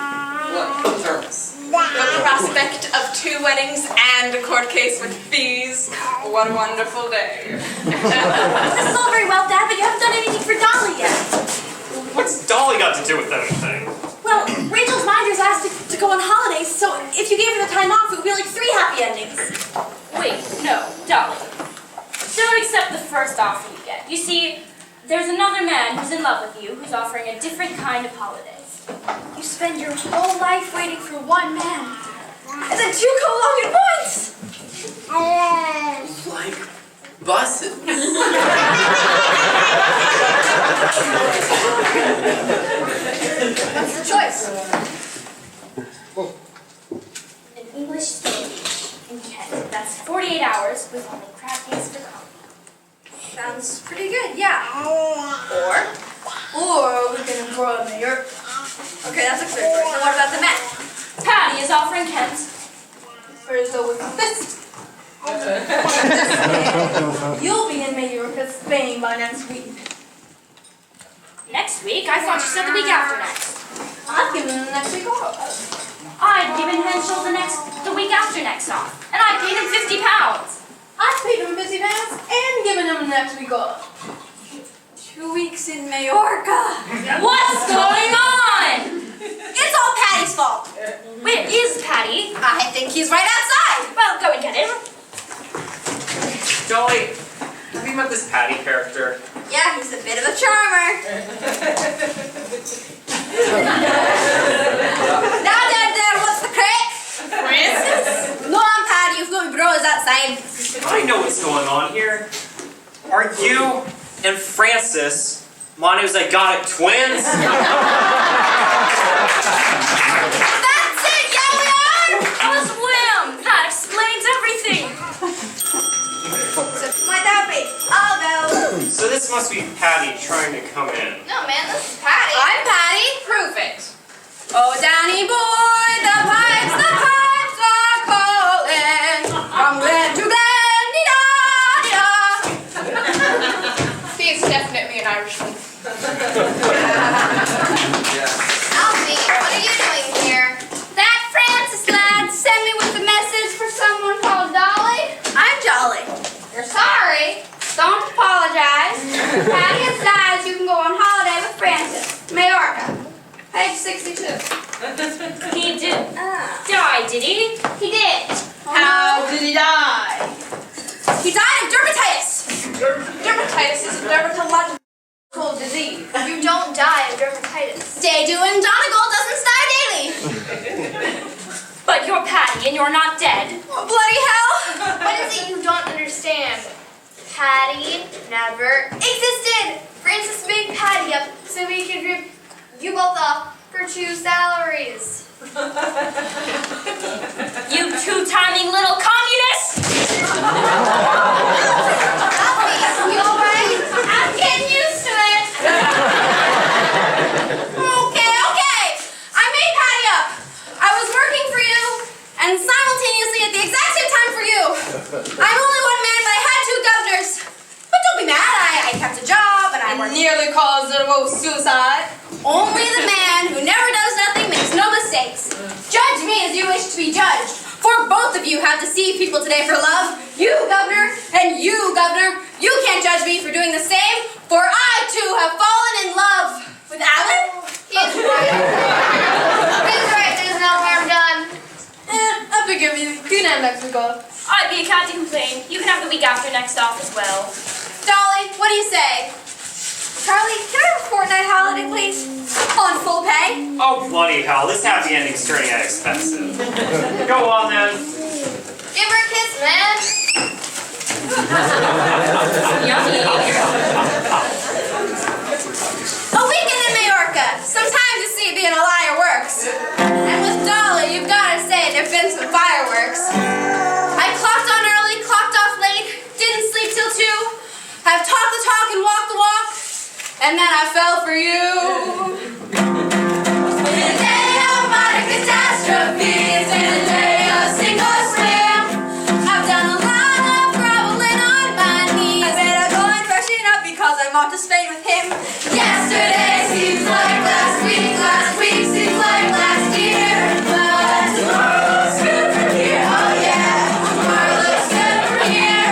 C: Like thermos.
G: The prospect of 2 weddings and a court case with fees. What a wonderful day.
F: This is all very well, Dad, but you haven't done anything for Dolly yet.
A: What's Dolly got to do with anything?
E: Well, Rachel's minders asked to go on holidays, so if you gave her the time off, it would be like 3 happy endings.
F: Wait, no, Dolly. Don't accept the first offer you get. You see, there's another man who's in love with you who's offering a different kind of holidays.
E: You spend your whole life waiting for one man, and then 2 come along at once.
C: Like buses.
G: What's your choice?
F: An English stage in Kent. That's 48 hours with only crab cakes for coffee.
E: Sounds pretty good, yeah.
F: Or
E: we can go to New York. Okay, that's a clear choice. And what about the men?
F: Patty is offering Kent.
E: Or so with this. You'll be in Mallorca, Spain by next week.
F: Next week? I thought you said the week after next.
E: I've given them the next week off.
F: I'd given Henschel the week after next off, and I paid him £50.
E: I've paid him £50 and given him the next week off. 2 weeks in Mallorca.
F: What's going on?
D: It's all Patty's fault.
F: Where is Patty?
D: I think he's right outside.
F: Well, go and get him.
A: Dolly, have you met this Patty character?
D: Yeah, he's a bit of a charmer. Now, Dad, what's the crack?
F: Francis?
D: No, I'm Patty. You've got my bros outside.
A: I know what's going on here. Are you and Francis Mono's Zygotic twins?
D: That's it, yeah, we are.
F: A swim! That explains everything.
D: So, might that be? I'll go.
A: So this must be Patty trying to come in.
D: No, man, this is Patty. I'm Patty.
G: Prove it.
D: Oh, Danny boy, the pipes are calling. From Glen to Glen, dee-da.
G: He is definitely an Irishman.
D: Alfie, what are you doing here? That Francis lad sent me with a message for someone called Dolly. I'm Jolly. You're sorry. Don't apologize. Patty decides you can go on holiday with Francis. Majorca. Page 62.
F: He did die, did he?
D: He did.
G: How did he die?
D: He died of dermatitis.
G: Dermatitis is a dermatological disease.
B: You don't die of dermatitis.
D: Day doing Donegal doesn't die daily.
F: But you're Patty and you're not dead.
D: Oh, bloody hell.
B: What is it you don't understand? Patty never existed. Francis made Patty up so we could rip you both off for 2 salaries.
F: You two-timing little communist!
D: You alright? I'm getting used to it. Okay. I made Patty up. I was working for you and simultaneously at the exact same time for you. I'm only one man, but I had 2 governors. But don't be mad, I kept a job and I worked.
G: Nearly caused a suicide.
D: Only the man who never does nothing makes no mistakes. Judge me as you wish to be judged. For both of you have deceived people today for love. You, Governor, and you, Governor. You can't judge me for doing the same, for I too have fallen in love with Alan.
B: He's right. He's right. There's no harm done.
E: I forgive you. You can have next week off.
F: I'd be a cat to complain. You can have the week after next off as well.
D: Dolly, what do you say?
E: Charlie, can I have a fortnight holiday, please? On full pay?
A: Oh, bloody hell, this happy ending's turning out expensive. Go on then.
D: Give her a kiss, man.
F: Yummy.
D: A weekend in Majorca. Sometimes you see being a liar works. And with Dolly, you've got to say there've been some fireworks. I clocked on early, clocked off late, didn't sleep till 2. I've talked the talk and walked the walk, and then I fell for you. In a day of modern catastrophe, it's in a day of single slam. I've done a lot of groveling on my knees. I better go and freshen up because I'm off to Spain with him. Yesterday seems like last week seems like last year. But tomorrow looks good from here, oh yeah. Tomorrow looks good from here.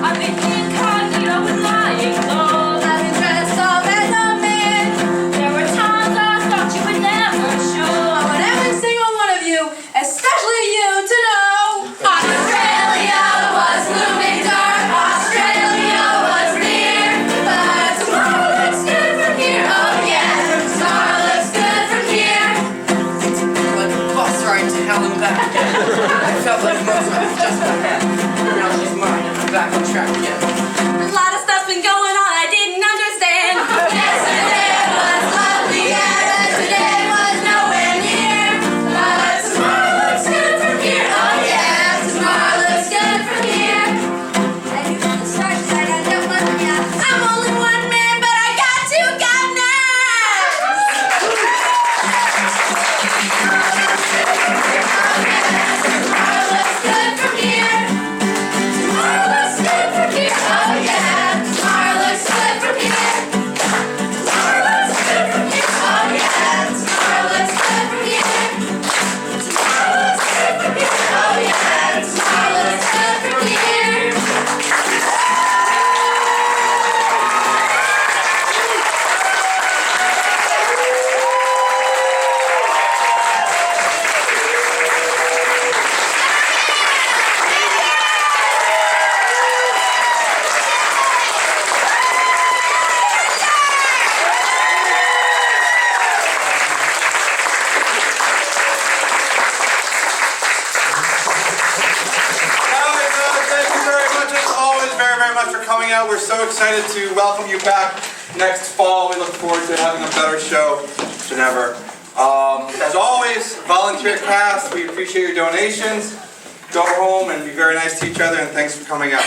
F: I've been incognito and lying low.
D: I've been dressed up as a man.
F: There were times I thought you would never show.
D: I want every single one of you, especially you, to know Australia was looming dark, Australia was near. But tomorrow looks good from here, oh yeah. Tomorrow looks good from here.
C: Like a bus ride to hell and back again. I felt like Mozart was just my head. Now she's mine and I'm back on track again.
D: A lot of stuff's been going on I didn't understand. Yesterday was lovely and today was nowhere near. But tomorrow looks good from here, oh yeah. Tomorrow looks good from here. I knew from the start that I don't love ya. I'm only one man, but I got two governors. Tomorrow looks good from here. Tomorrow looks good from here, oh yeah. Tomorrow looks good from here. Tomorrow looks good from here, oh yeah. Tomorrow looks good from here. Tomorrow looks good from here, oh yeah. Tomorrow looks good from here.
H: Thank you very much, as always, very much for coming out. We're so excited to welcome you back next fall. We look forward to having a better show than ever. As always, volunteer cast, we appreciate your donations. Go home and be very nice to each other, and thanks for coming out.